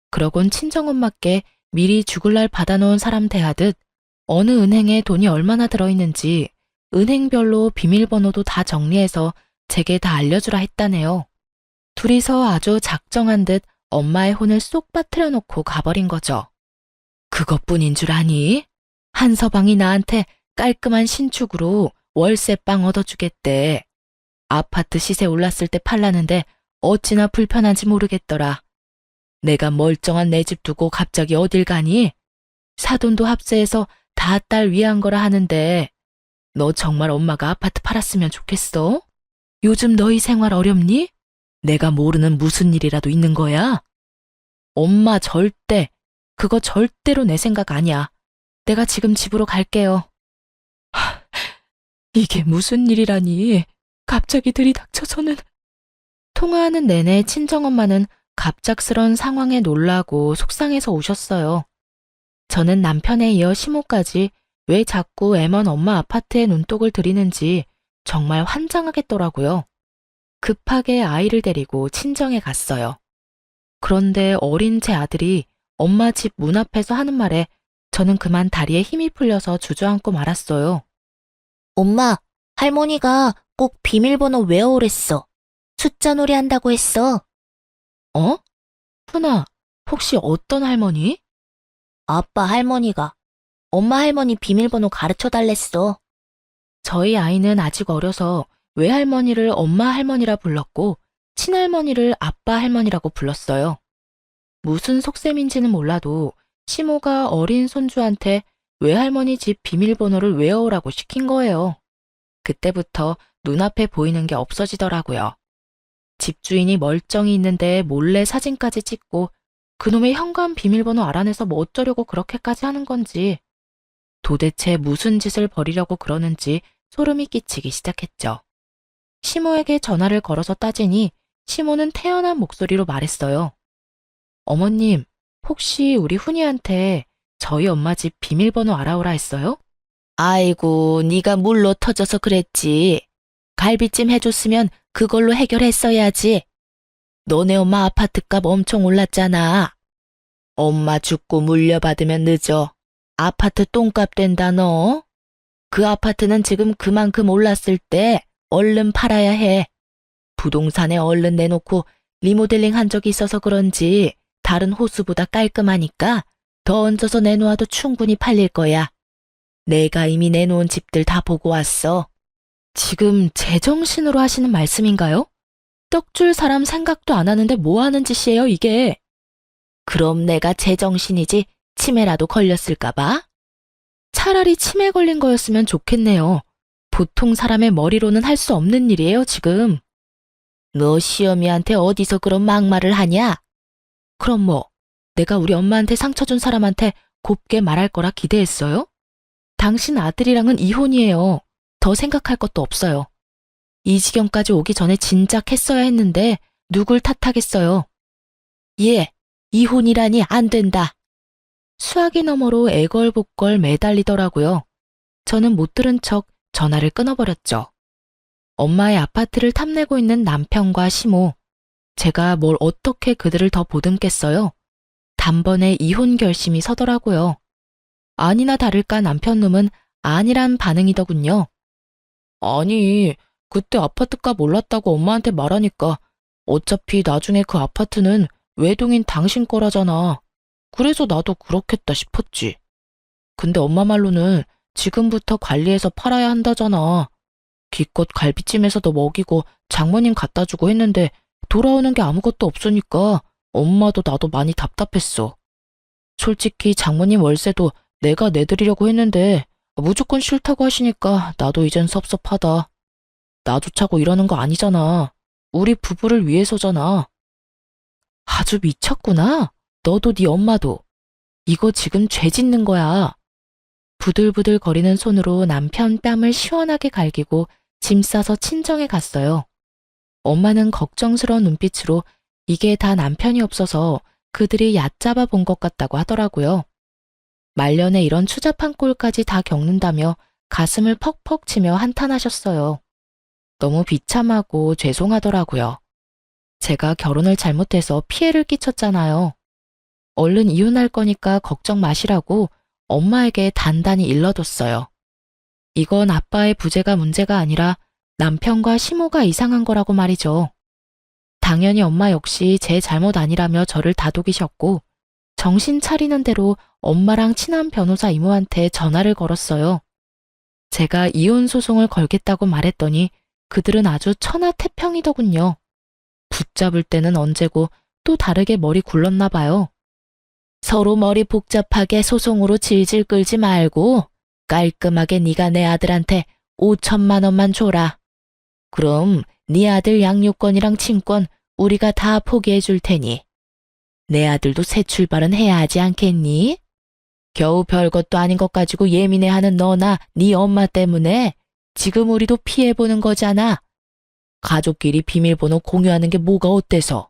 그러곤 친정엄마께 미리 죽을 날 받아놓은 사람 대하듯 어느 은행에 돈이 얼마나 들어있는지 은행별로 비밀번호도 다 정리해서 제게 다 알려주라 했다네요. 둘이서 아주 작정한 듯 엄마의 혼을 쏙 빠뜨려 놓고 가버린 거죠. 그것뿐인 줄 아니? 한서방이 나한테 깔끔한 신축으로 월세방 얻어주겠대. 아파트 시세 올랐을 때 팔라는데 어찌나 불편한지 모르겠더라. 내가 멀쩡한 내 집 두고 갑자기 어딜 가니? 사돈도 합세해서 다 딸 위한 거라 하는데 너 정말 엄마가 아파트 팔았으면 좋겠어? 요즘 너희 생활 어렵니? 내가 모르는 무슨 일이라도 있는 거야? 엄마 그거 절대로 내 생각 아니야. 내가 지금 집으로 갈게요. 이게 무슨 일이라니. 갑자기 들이닥쳐서는. 통화하는 내내 친정엄마는 갑작스런 상황에 놀라고 속상해서 우셨어요. 저는 남편에 이어 시모까지 왜 자꾸 M1 엄마 아파트에 눈독을 들이는지 정말 환장하겠더라고요. 급하게 아이를 데리고 친정에 갔어요. 그런데 어린 제 아들이 엄마 집 문 앞에서 하는 말에 저는 그만 다리에 힘이 풀려서 주저앉고 말았어요. 엄마, 할머니가 꼭 비밀번호 외워오랬어. 숫자 놀이 한다고 했어. 어? 푸나, 혹시 어떤 할머니? 아빠 할머니가. 엄마 할머니 비밀번호 가르쳐 달랬어. 저희 아이는 아직 어려서 외할머니를 엄마 할머니라 불렀고 친할머니를 아빠 할머니라고 불렀어요. 무슨 속셈인지는 몰라도 시모가 어린 손주한테 외할머니 집 비밀번호를 외워오라고 시킨 거예요. 그때부터 눈앞에 보이는 게 없어지더라고요. 집주인이 멀쩡히 있는데 몰래 사진까지 찍고 그놈의 현관 비밀번호 알아내서 뭐 어쩌려고 그렇게까지 하는 건지 도대체 무슨 짓을 벌이려고 그러는지 소름이 끼치기 시작했죠. 시모에게 전화를 걸어서 따지니 시모는 태연한 목소리로 말했어요. 어머님, 혹시 우리 훈이한테 저희 엄마 집 비밀번호 알아오라 했어요? 아이고, 네가 물로 터져서 그랬지. 갈비찜 해줬으면 그걸로 해결했어야지. 너네 엄마 아파트값 엄청 올랐잖아. 엄마 죽고 물려받으면 늦어. 아파트 똥값 된다 너. 그 아파트는 지금 그만큼 올랐을 때 얼른 팔아야 해. 부동산에 얼른 내놓고 리모델링 한 적이 있어서 그런지 다른 호수보다 깔끔하니까 더 얹어서 내놓아도 충분히 팔릴 거야. 내가 이미 내놓은 집들 다 보고 왔어. 지금 제정신으로 하시는 말씀인가요? 떡 줄 사람 생각도 안 하는데 뭐 하는 짓이에요, 이게? 그럼 내가 제정신이지 치매라도 걸렸을까 봐? 차라리 치매 걸린 거였으면 좋겠네요. 보통 사람의 머리로는 할 수 없는 일이에요, 지금. 너 시어미한테 어디서 그런 막말을 하냐? 그럼 뭐, 내가 우리 엄마한테 상처 준 사람한테 곱게 말할 거라 기대했어요? 당신 아들이랑은 이혼이에요. 더 생각할 것도 없어요. 이 지경까지 오기 전에 진작 했어야 했는데 누굴 탓하겠어요. 예, 이혼이라니 안 된다. 수화기 너머로 애걸복걸 매달리더라고요. 저는 못 들은 척 전화를 끊어버렸죠. 엄마의 아파트를 탐내고 있는 남편과 시모. 제가 뭘 어떻게 그들을 더 보듬겠어요? 단번에 이혼 결심이 서더라고요. 아니나 다를까 남편놈은 아니란 반응이더군요. 아니, 그때 아파트값 올랐다고 엄마한테 말하니까 어차피 나중에 그 아파트는 외동인 당신 거라잖아. 그래서 나도 그렇겠다 싶었지. 근데 엄마 말로는 지금부터 관리해서 팔아야 한다잖아. 기껏 갈비찜에서도 먹이고 장모님 갖다 주고 했는데 돌아오는 게 아무것도 없으니까 엄마도 나도 많이 답답했어. 솔직히 장모님 월세도 내가 내드리려고 했는데 무조건 싫다고 하시니까 나도 이젠 섭섭하다. 나조차고 이러는 거 아니잖아. 우리 부부를 위해서잖아. 아주 미쳤구나. 너도 네 엄마도. 이거 지금 죄 짓는 거야. 부들부들 거리는 손으로 남편 뺨을 시원하게 갈기고 짐 싸서 친정에 갔어요. 엄마는 걱정스러운 눈빛으로 이게 다 남편이 없어서 그들이 얕잡아 본 것 같다고 하더라고요. 말년에 이런 추잡한 꼴까지 다 겪는다며 가슴을 퍽퍽 치며 한탄하셨어요. 너무 비참하고 죄송하더라고요. 제가 결혼을 잘못해서 피해를 끼쳤잖아요. 얼른 이혼할 거니까 걱정 마시라고 엄마에게 단단히 일러뒀어요. 이건 아빠의 부재가 문제가 아니라 남편과 시모가 이상한 거라고 말이죠. 당연히 엄마 역시 제 잘못 아니라며 저를 다독이셨고 정신 차리는 대로 엄마랑 친한 변호사 이모한테 전화를 걸었어요. 제가 이혼 소송을 걸겠다고 말했더니 그들은 아주 천하태평이더군요. 붙잡을 때는 언제고 또 다르게 머리 굴렀나 봐요. 서로 머리 복잡하게 소송으로 질질 끌지 말고 깔끔하게 네가 내 아들한테 5천만 원만 줘라. 그럼 네 아들 양육권이랑 친권 우리가 다 포기해 줄 테니 내 아들도 새 출발은 해야 하지 않겠니? 겨우 별것도 아닌 것 가지고 예민해하는 너나 네 엄마 때문에 지금 우리도 피해보는 거잖아. 가족끼리 비밀번호 공유하는 게 뭐가 어때서?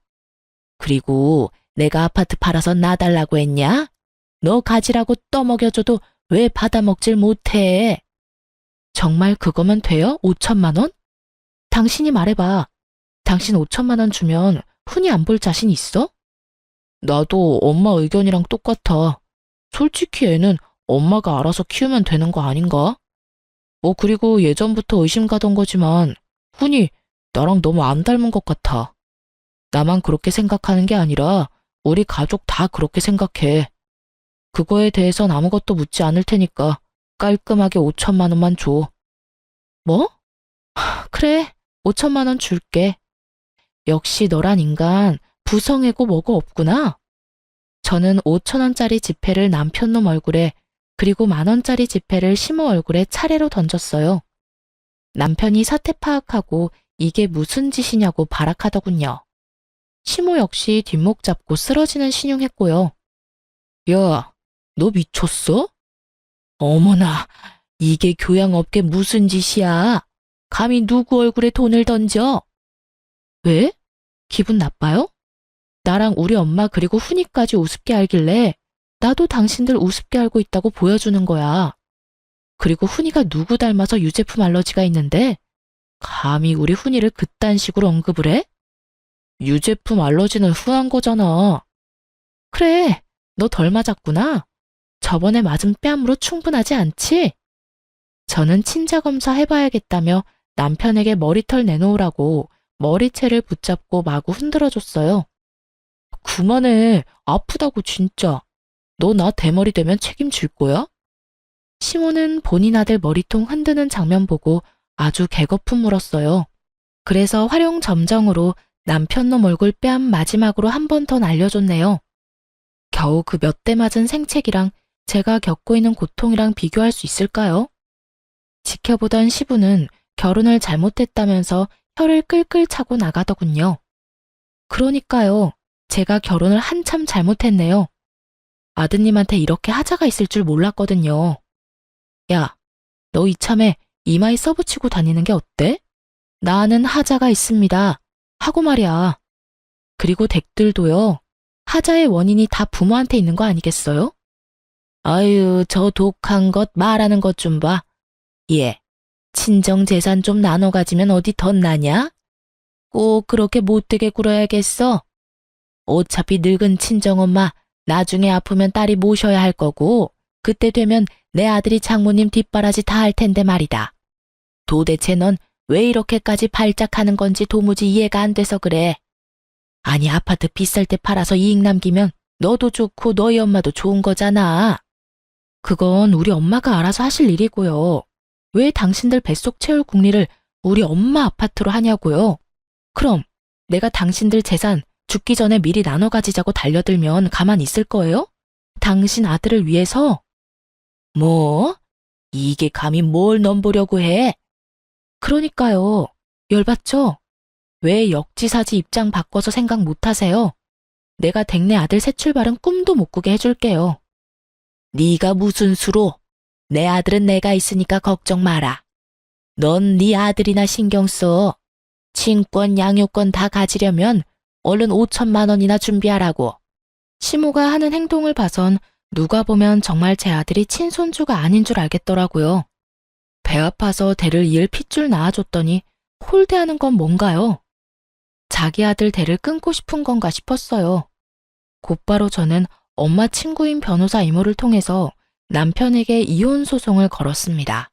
그리고 내가 아파트 팔아서 놔달라고 했냐? 너 가지라고 떠먹여줘도 왜 받아먹질 못해? 정말 그거면 돼요? 5천만 원? 당신이 말해봐. 당신 5천만 원 주면 흔히 안 볼 자신 있어? 나도 엄마 의견이랑 똑같아. 솔직히 애는 엄마가 알아서 키우면 되는 거 아닌가? 그리고 예전부터 의심 가던 거지만 훈이 나랑 너무 안 닮은 것 같아. 나만 그렇게 생각하는 게 아니라 우리 가족 다 그렇게 생각해. 그거에 대해선 아무것도 묻지 않을 테니까 깔끔하게 5천만 원만 줘. 뭐? 그래, 5천만 원 줄게. 역시 너란 인간 부성애고 뭐고 없구나. 저는 5천 원짜리 지폐를 남편놈 얼굴에 그리고 10,000원짜리 지폐를 시모 얼굴에 차례로 던졌어요. 남편이 사태 파악하고 이게 무슨 짓이냐고 발악하더군요. 시모 역시 뒷목 잡고 쓰러지는 신용했고요. 야, 너 미쳤어? 어머나, 이게 교양업계 무슨 짓이야? 감히 누구 얼굴에 돈을 던져? 왜? 기분 나빠요? 나랑 우리 엄마 그리고 훈이까지 우습게 알길래 나도 당신들 우습게 알고 있다고 보여주는 거야. 그리고 훈이가 누구 닮아서 유제품 알러지가 있는데 감히 우리 훈이를 그딴 식으로 언급을 해? 유제품 알러지는 후한 거잖아. 그래, 너 덜 맞았구나. 저번에 맞은 뺨으로 충분하지 않지? 저는 친자검사 해봐야겠다며 남편에게 머리털 내놓으라고 머리채를 붙잡고 마구 흔들어줬어요. 그만해. 아프다고 진짜. 너 나 대머리 되면 책임질 거야? 시모는 본인 아들 머리통 흔드는 장면 보고 아주 개거품 물었어요. 그래서 활용점정으로 남편놈 얼굴 뺨 마지막으로 한 번 더 날려줬네요. 겨우 그 몇 대 맞은 생채기랑 제가 겪고 있는 고통이랑 비교할 수 있을까요? 지켜보던 시부는 결혼을 잘못했다면서 혀를 끌끌 차고 나가더군요. 그러니까요. 제가 결혼을 한참 잘못했네요. 아드님한테 이렇게 하자가 있을 줄 몰랐거든요. 야, 너 이참에 이마에 써붙이고 다니는 게 어때? 나는 하자가 있습니다. 하고 말이야. 그리고 댁들도요. 하자의 원인이 다 부모한테 있는 거 아니겠어요? 아유, 저 독한 것 말하는 것 좀 봐. 예, 친정 재산 좀 나눠 가지면 어디 덧나냐? 꼭 그렇게 못되게 굴어야겠어? 어차피 늙은 친정엄마 나중에 아프면 딸이 모셔야 할 거고 그때 되면 내 아들이 장모님 뒷바라지 다 할 텐데 말이다. 도대체 넌 왜 이렇게까지 발작하는 건지 도무지 이해가 안 돼서 그래. 아니 아파트 비쌀 때 팔아서 이익 남기면 너도 좋고 너희 엄마도 좋은 거잖아. 그건 우리 엄마가 알아서 하실 일이고요. 왜 당신들 뱃속 채울 궁리를 우리 엄마 아파트로 하냐고요. 그럼 내가 당신들 재산 죽기 전에 미리 나눠 가지자고 달려들면 가만 있을 거예요? 당신 아들을 위해서? 뭐? 이게 감히 뭘 넘보려고 해? 그러니까요. 열받죠? 왜 역지사지 입장 바꿔서 생각 못 하세요? 내가 댁내 아들 새 출발은 꿈도 못 꾸게 해줄게요. 네가 무슨 수로? 내 아들은 내가 있으니까 걱정 마라. 넌 네 아들이나 신경 써. 친권, 양육권 다 가지려면 얼른 5천만 원이나 준비하라고. 시모가 하는 행동을 봐선 누가 보면 정말 제 아들이 친손주가 아닌 줄 알겠더라고요. 배 아파서 대를 이을 핏줄 낳아줬더니 홀대하는 건 뭔가요? 자기 아들 대를 끊고 싶은 건가 싶었어요. 곧바로 저는 엄마 친구인 변호사 이모를 통해서 남편에게 이혼 소송을 걸었습니다.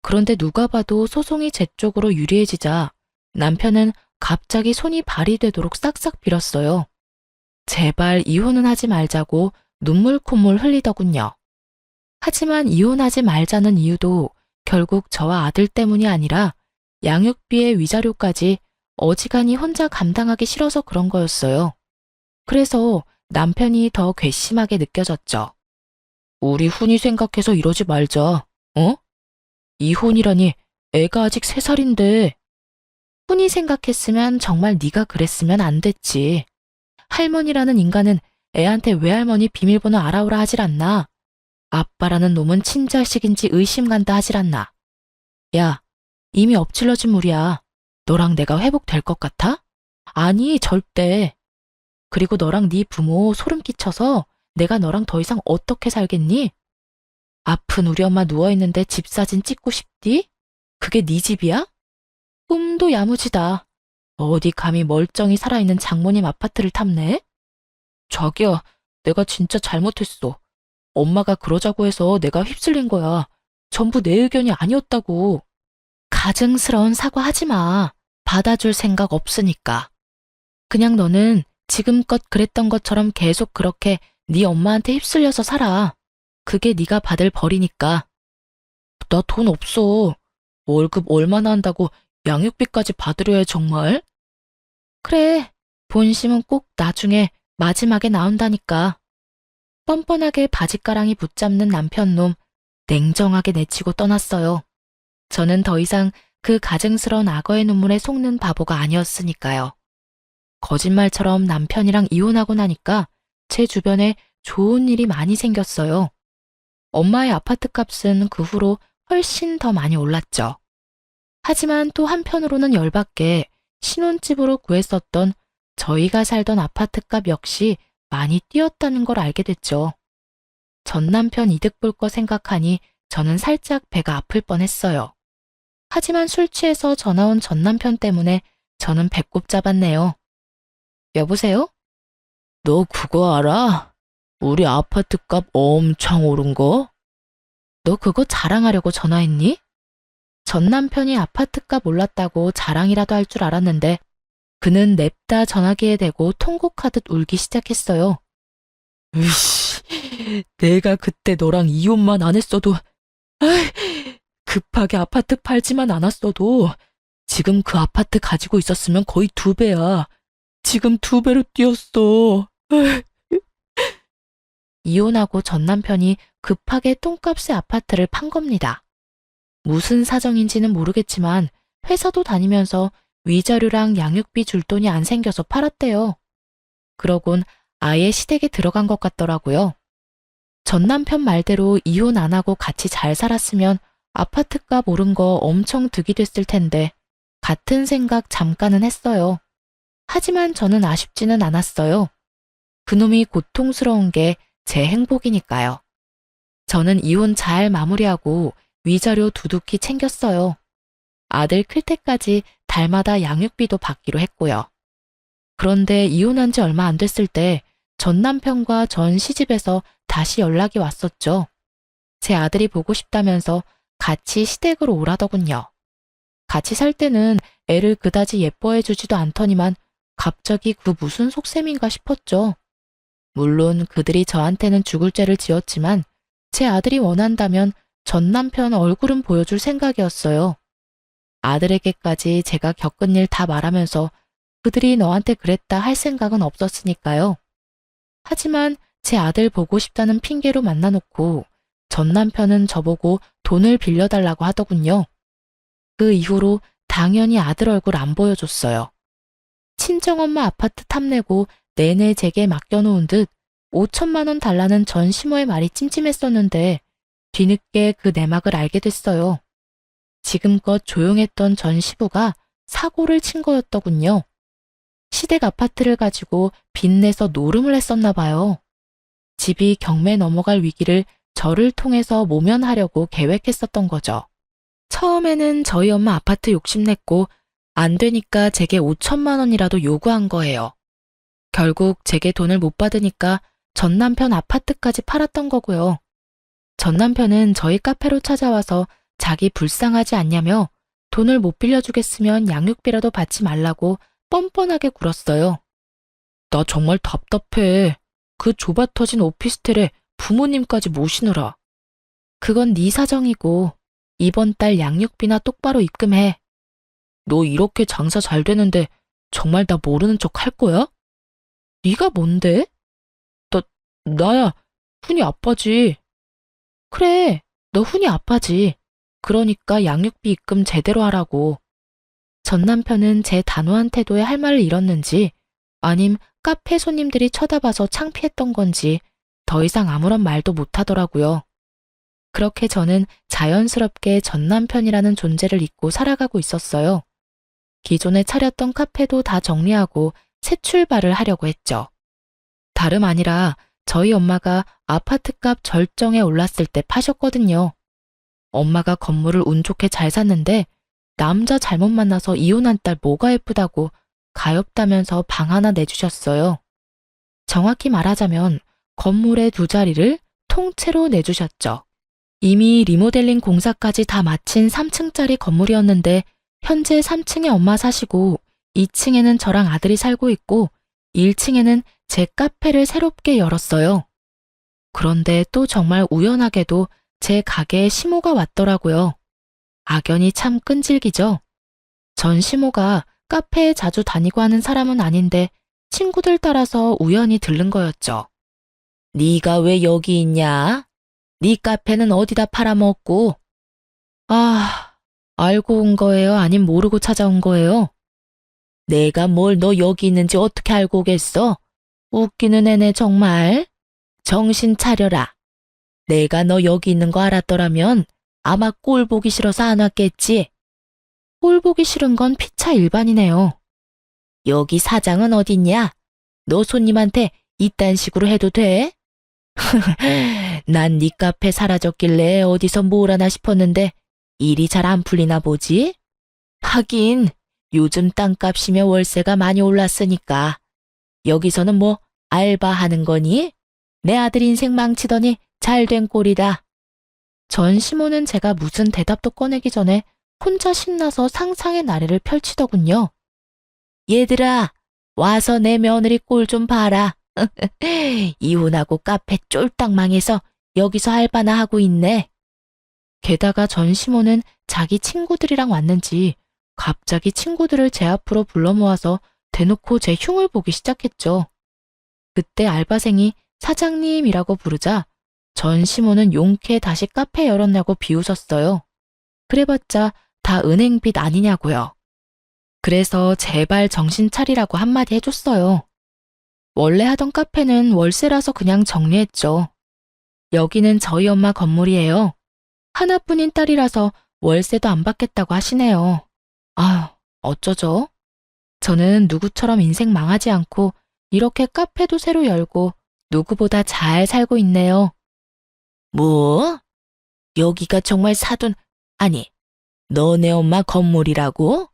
그런데 누가 봐도 소송이 제 쪽으로 유리해지자 남편은 갑자기 손이 발이 되도록 싹싹 빌었어요. 제발 이혼은 하지 말자고 눈물 콧물 흘리더군요. 하지만 이혼하지 말자는 이유도 결국 저와 아들 때문이 아니라 양육비의 위자료까지 어지간히 혼자 감당하기 싫어서 그런 거였어요. 그래서 남편이 더 괘씸하게 느껴졌죠. 우리 훈이 생각해서 이러지 말자. 어? 이혼이라니 애가 아직 3살인데. 훈이 생각했으면 정말 네가 그랬으면 안 됐지. 할머니라는 인간은 애한테 외할머니 비밀번호 알아오라 하질 않나. 아빠라는 놈은 친자식인지 의심 간다 하질 않나. 야, 이미 엎질러진 물이야. 너랑 내가 회복될 것 같아? 아니, 절대. 그리고 너랑 네 부모 소름 끼쳐서 내가 너랑 더 이상 어떻게 살겠니? 아픈 우리 엄마 누워있는데 집 사진 찍고 싶디? 그게 네 집이야? 꿈도 야무지다. 어디 감히 멀쩡히 살아있는 장모님 아파트를 탐내? 자기야, 내가 진짜 잘못했어. 엄마가 그러자고 해서 내가 휩쓸린 거야. 전부 내 의견이 아니었다고. 가증스러운 사과하지 마. 받아줄 생각 없으니까. 그냥 너는 지금껏 그랬던 것처럼 계속 그렇게 네 엄마한테 휩쓸려서 살아. 그게 네가 받을 벌이니까. 나 돈 없어. 월급 얼마나 한다고 양육비까지 받으려 해 정말? 그래, 본심은 꼭 나중에 마지막에 나온다니까. 뻔뻔하게 바짓가랑이 붙잡는 남편놈 냉정하게 내치고 떠났어요. 저는 더 이상 그 가증스러운 악어의 눈물에 속는 바보가 아니었으니까요. 거짓말처럼 남편이랑 이혼하고 나니까 제 주변에 좋은 일이 많이 생겼어요. 엄마의 아파트 값은 그 후로 훨씬 더 많이 올랐죠. 하지만 또 한편으로는 열받게 신혼집으로 구했었던 저희가 살던 아파트 값 역시 많이 뛰었다는 걸 알게 됐죠. 전 남편 이득 볼 거 생각하니 저는 살짝 배가 아플 뻔했어요. 하지만 술 취해서 전화 온 전 남편 때문에 저는 배꼽 잡았네요. 여보세요? 너 그거 알아? 우리 아파트 값 엄청 오른 거? 너 그거 자랑하려고 전화했니? 전 남편이 아파트 값 올랐다고 자랑이라도 할 줄 알았는데 그는 냅다 전화기에 대고 통곡하듯 울기 시작했어요. 으이씨, 내가 그때 너랑 이혼만 안 했어도, 급하게 아파트 팔지만 않았어도 지금 그 아파트 가지고 있었으면 거의 2배야. 지금 2배로 뛰었어. 이혼하고 전 남편이 급하게 똥값의 아파트를 판 겁니다. 무슨 사정인지는 모르겠지만 회사도 다니면서 위자료랑 양육비 줄 돈이 안 생겨서 팔았대요. 그러곤 아예 시댁에 들어간 것 같더라고요. 전 남편 말대로 이혼 안 하고 같이 잘 살았으면 아파트값 오른 거 엄청 득이 됐을 텐데 같은 생각 잠깐은 했어요. 하지만 저는 아쉽지는 않았어요. 그놈이 고통스러운 게 제 행복이니까요. 저는 이혼 잘 마무리하고 위자료 두둑히 챙겼어요. 아들 클 때까지 달마다 양육비도 받기로 했고요. 그런데 이혼한 지 얼마 안 됐을 때 전 남편과 전 시집에서 다시 연락이 왔었죠. 제 아들이 보고 싶다면서 같이 시댁으로 오라더군요. 같이 살 때는 애를 그다지 예뻐해 주지도 않더니만 갑자기 그 무슨 속셈인가 싶었죠. 물론 그들이 저한테는 죽을 죄를 지었지만 제 아들이 원한다면 전 남편 얼굴은 보여줄 생각이었어요. 아들에게까지 제가 겪은 일 다 말하면서 그들이 너한테 그랬다 할 생각은 없었으니까요. 하지만 제 아들 보고 싶다는 핑계로 만나놓고 전 남편은 저보고 돈을 빌려달라고 하더군요. 그 이후로 당연히 아들 얼굴 안 보여줬어요. 친정엄마 아파트 탐내고 내내 제게 맡겨놓은 듯 5천만 원 달라는 전 시모의 말이 찜찜했었는데 뒤늦게 그 내막을 알게 됐어요. 지금껏 조용했던 전 시부가 사고를 친 거였더군요. 시댁 아파트를 가지고 빚내서 노름을 했었나 봐요. 집이 경매 넘어갈 위기를 저를 통해서 모면하려고 계획했었던 거죠. 처음에는 저희 엄마 아파트 욕심냈고 안 되니까 제게 5천만 원이라도 요구한 거예요. 결국 제게 돈을 못 받으니까 전 남편 아파트까지 팔았던 거고요. 전 남편은 저희 카페로 찾아와서 자기 불쌍하지 않냐며 돈을 못 빌려주겠으면 양육비라도 받지 말라고 뻔뻔하게 굴었어요. 나 정말 답답해. 그 좁아터진 오피스텔에 부모님까지 모시느라. 그건 네 사정이고 이번 달 양육비나 똑바로 입금해. 너 이렇게 장사 잘 되는데 정말 나 모르는 척 할 거야? 네가 뭔데? 나야 훈이 아빠지. 그래, 너 훈이 아빠지. 그러니까 양육비 입금 제대로 하라고. 전 남편은 제 단호한 태도에 할 말을 잃었는지 아님 카페 손님들이 쳐다봐서 창피했던 건지 더 이상 아무런 말도 못하더라고요. 그렇게 저는 자연스럽게 전 남편이라는 존재를 잊고 살아가고 있었어요. 기존에 차렸던 카페도 다 정리하고 새 출발을 하려고 했죠. 다름 아니라 저희 엄마가 아파트값 절정에 올랐을 때 파셨거든요. 엄마가 건물을 운 좋게 잘 샀는데 남자 잘못 만나서 이혼한 딸 뭐가 예쁘다고 가엾다면서 방 하나 내주셨어요. 정확히 말하자면 건물의 2자리를 통째로 내주셨죠. 이미 리모델링 공사까지 다 마친 3층짜리 건물이었는데 현재 3층에 엄마 사시고 2층에는 저랑 아들이 살고 있고 1층에는 제 카페를 새롭게 열었어요. 그런데 또 정말 우연하게도 제 가게에 시모가 왔더라고요. 악연이 참 끈질기죠. 전 시모가 카페에 자주 다니고 하는 사람은 아닌데 친구들 따라서 우연히 들른 거였죠. 네가 왜 여기 있냐? 네 카페는 어디다 팔아먹고? 아, 알고 온 거예요? 아님 모르고 찾아온 거예요? 내가 뭘 너 여기 있는지 어떻게 알고 오겠어? 웃기는 애네 정말. 정신 차려라. 내가 너 여기 있는 거 알았더라면 아마 꼴 보기 싫어서 안 왔겠지. 꼴 보기 싫은 건 피차 일반이네요. 여기 사장은 어딨냐? 너 손님한테 이딴 식으로 해도 돼? 난 네 카페 사라졌길래 어디서 뭘 하나 싶었는데 일이 잘 안 풀리나 보지? 하긴 요즘 땅값이며 월세가 많이 올랐으니까 여기서는 뭐 알바하는 거니? 내 아들 인생 망치더니 잘된 꼴이다. 전 시모는 제가 무슨 대답도 꺼내기 전에 혼자 신나서 상상의 나래를 펼치더군요. 얘들아, 와서 내 며느리 꼴 좀 봐라. 이혼하고 카페 쫄딱 망해서 여기서 알바나 하고 있네. 게다가 전 시모는 자기 친구들이랑 왔는지 갑자기 친구들을 제 앞으로 불러 모아서 대놓고 제 흉을 보기 시작했죠. 그때 알바생이 사장님이라고 부르자 전 시모는 용케 다시 카페 열었냐고 비웃었어요. 그래봤자 다 은행빚 아니냐고요. 그래서 제발 정신 차리라고 한마디 해줬어요. 원래 하던 카페는 월세라서 그냥 정리했죠. 여기는 저희 엄마 건물이에요. 하나뿐인 딸이라서 월세도 안 받겠다고 하시네요. 아휴, 어쩌죠? 저는 누구처럼 인생 망하지 않고 이렇게 카페도 새로 열고 누구보다 잘 살고 있네요. 뭐? 여기가 정말 아니, 너네 엄마 건물이라고?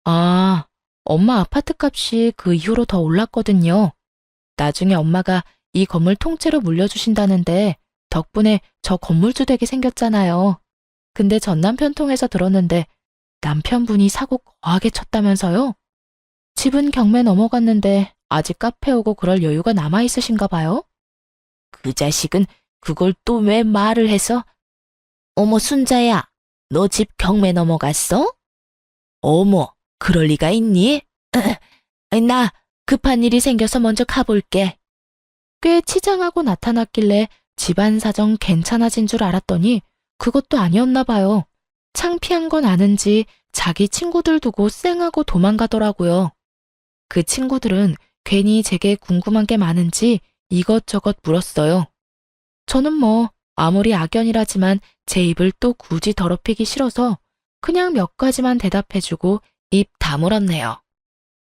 아, 엄마 아파트 값이 그 이후로 더 올랐거든요. 나중에 엄마가 이 건물 통째로 물려주신다는데 덕분에 저 건물주 되게 생겼잖아요. 근데 전 남편 통해서 들었는데 남편분이 사고 거하게 쳤다면서요? 집은 경매 넘어갔는데 아직 카페 오고 그럴 여유가 남아있으신가 봐요? 그 자식은 그걸 또 왜 말을 해서? 어머 순자야, 너 집 경매 넘어갔어? 어머, 그럴 리가 있니? 나 급한 일이 생겨서 먼저 가볼게. 꽤 치장하고 나타났길래 집안 사정 괜찮아진 줄 알았더니 그것도 아니었나 봐요. 창피한 건 아는지 자기 친구들 두고 쌩하고 도망가더라고요. 그 친구들은 괜히 제게 궁금한 게 많은지 이것저것 물었어요. 저는 뭐 아무리 악연이라지만 제 입을 또 굳이 더럽히기 싫어서 그냥 몇 가지만 대답해주고 입 다물었네요.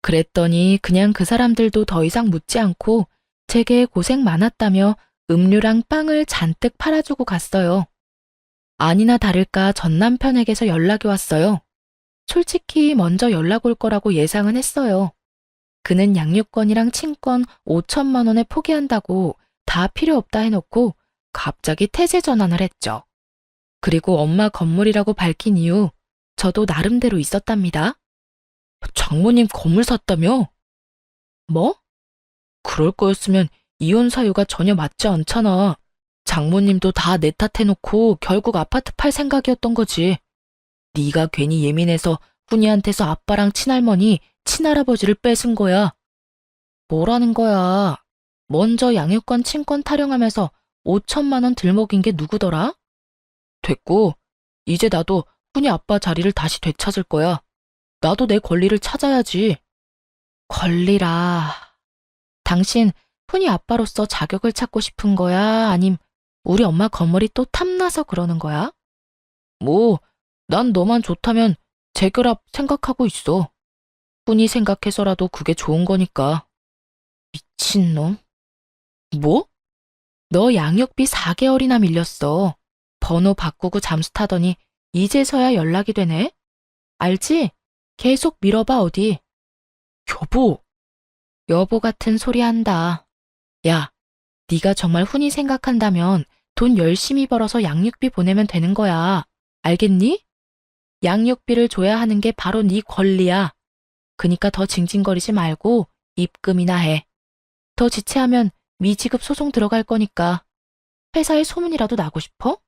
그랬더니 그냥 그 사람들도 더 이상 묻지 않고 제게 고생 많았다며 음료랑 빵을 잔뜩 팔아주고 갔어요. 아니나 다를까 전 남편에게서 연락이 왔어요. 솔직히 먼저 연락 올 거라고 예상은 했어요. 그는 양육권이랑 친권 5천만 원에 포기한다고 다 필요 없다 해놓고 갑자기 태세 전환을 했죠. 그리고 엄마 건물이라고 밝힌 이유 저도 나름대로 있었답니다. 장모님 건물 샀다며? 뭐? 그럴 거였으면 이혼 사유가 전혀 맞지 않잖아. 장모님도 다 내 탓해놓고 결국 아파트 팔 생각이었던 거지. 네가 괜히 예민해서 훈이한테서 아빠랑 친할머니, 친할아버지를 뺏은 거야. 뭐라는 거야? 먼저 양육권 친권 타령하면서 5천만 원 들먹인 게 누구더라? 됐고, 이제 나도 훈이 아빠 자리를 다시 되찾을 거야. 나도 내 권리를 찾아야지. 권리라. 당신 훈이 아빠로서 자격을 찾고 싶은 거야? 아님 우리 엄마 건물이 또 탐나서 그러는 거야? 뭐, 난 너만 좋다면 재결합 생각하고 있어. 훈이 생각해서라도 그게 좋은 거니까. 미친놈. 뭐? 너 양육비 4개월이나 밀렸어. 번호 바꾸고 잠수 타더니 이제서야 연락이 되네? 알지? 계속 밀어봐 어디. 여보. 여보 같은 소리 한다. 야, 네가 정말 훈이 생각한다면 돈 열심히 벌어서 양육비 보내면 되는 거야. 알겠니? 양육비를 줘야 하는 게 바로 네 권리야. 그니까 더 징징거리지 말고 입금이나 해. 더 지체하면 미지급 소송 들어갈 거니까. 회사에 소문이라도 나고 싶어?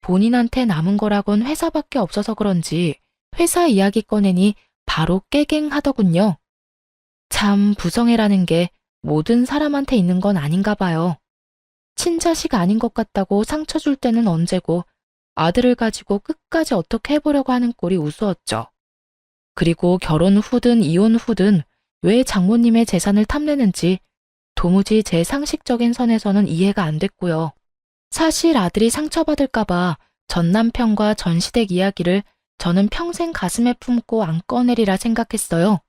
본인한테 남은 거라곤 회사밖에 없어서 그런지 회사 이야기 꺼내니 바로 깨갱하더군요. 참 부성애라는 게 모든 사람한테 있는 건 아닌가 봐요. 친자식 아닌 것 같다고 상처 줄 때는 언제고 아들을 가지고 끝까지 어떻게 해보려고 하는 꼴이 우스웠죠. 그리고 결혼 후든 이혼 후든 왜 장모님의 재산을 탐내는지 도무지 제 상식적인 선에서는 이해가 안 됐고요. 사실 아들이 상처받을까봐 전 남편과 전 시댁 이야기를 저는 평생 가슴에 품고 안 꺼내리라 생각했어요.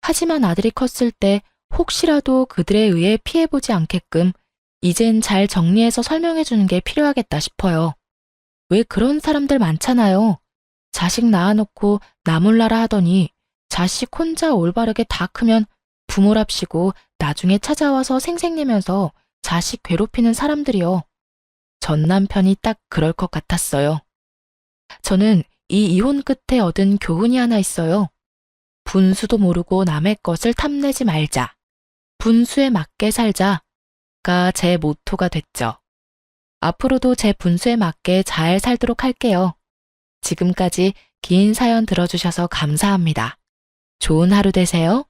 하지만 아들이 컸을 때 혹시라도 그들에 의해 피해보지 않게끔 이젠 잘 정리해서 설명해주는 게 필요하겠다 싶어요. 왜 그런 사람들 많잖아요. 자식 낳아놓고 나 몰라라 하더니 자식 혼자 올바르게 다 크면 부모랍시고 나중에 찾아와서 생색내면서 자식 괴롭히는 사람들이요. 전 남편이 딱 그럴 것 같았어요. 저는 이 이혼 끝에 얻은 교훈이 하나 있어요. 분수도 모르고 남의 것을 탐내지 말자. 분수에 맞게 살자가 제 모토가 됐죠. 앞으로도 제 분수에 맞게 잘 살도록 할게요. 지금까지 긴 사연 들어주셔서 감사합니다. 좋은 하루 되세요.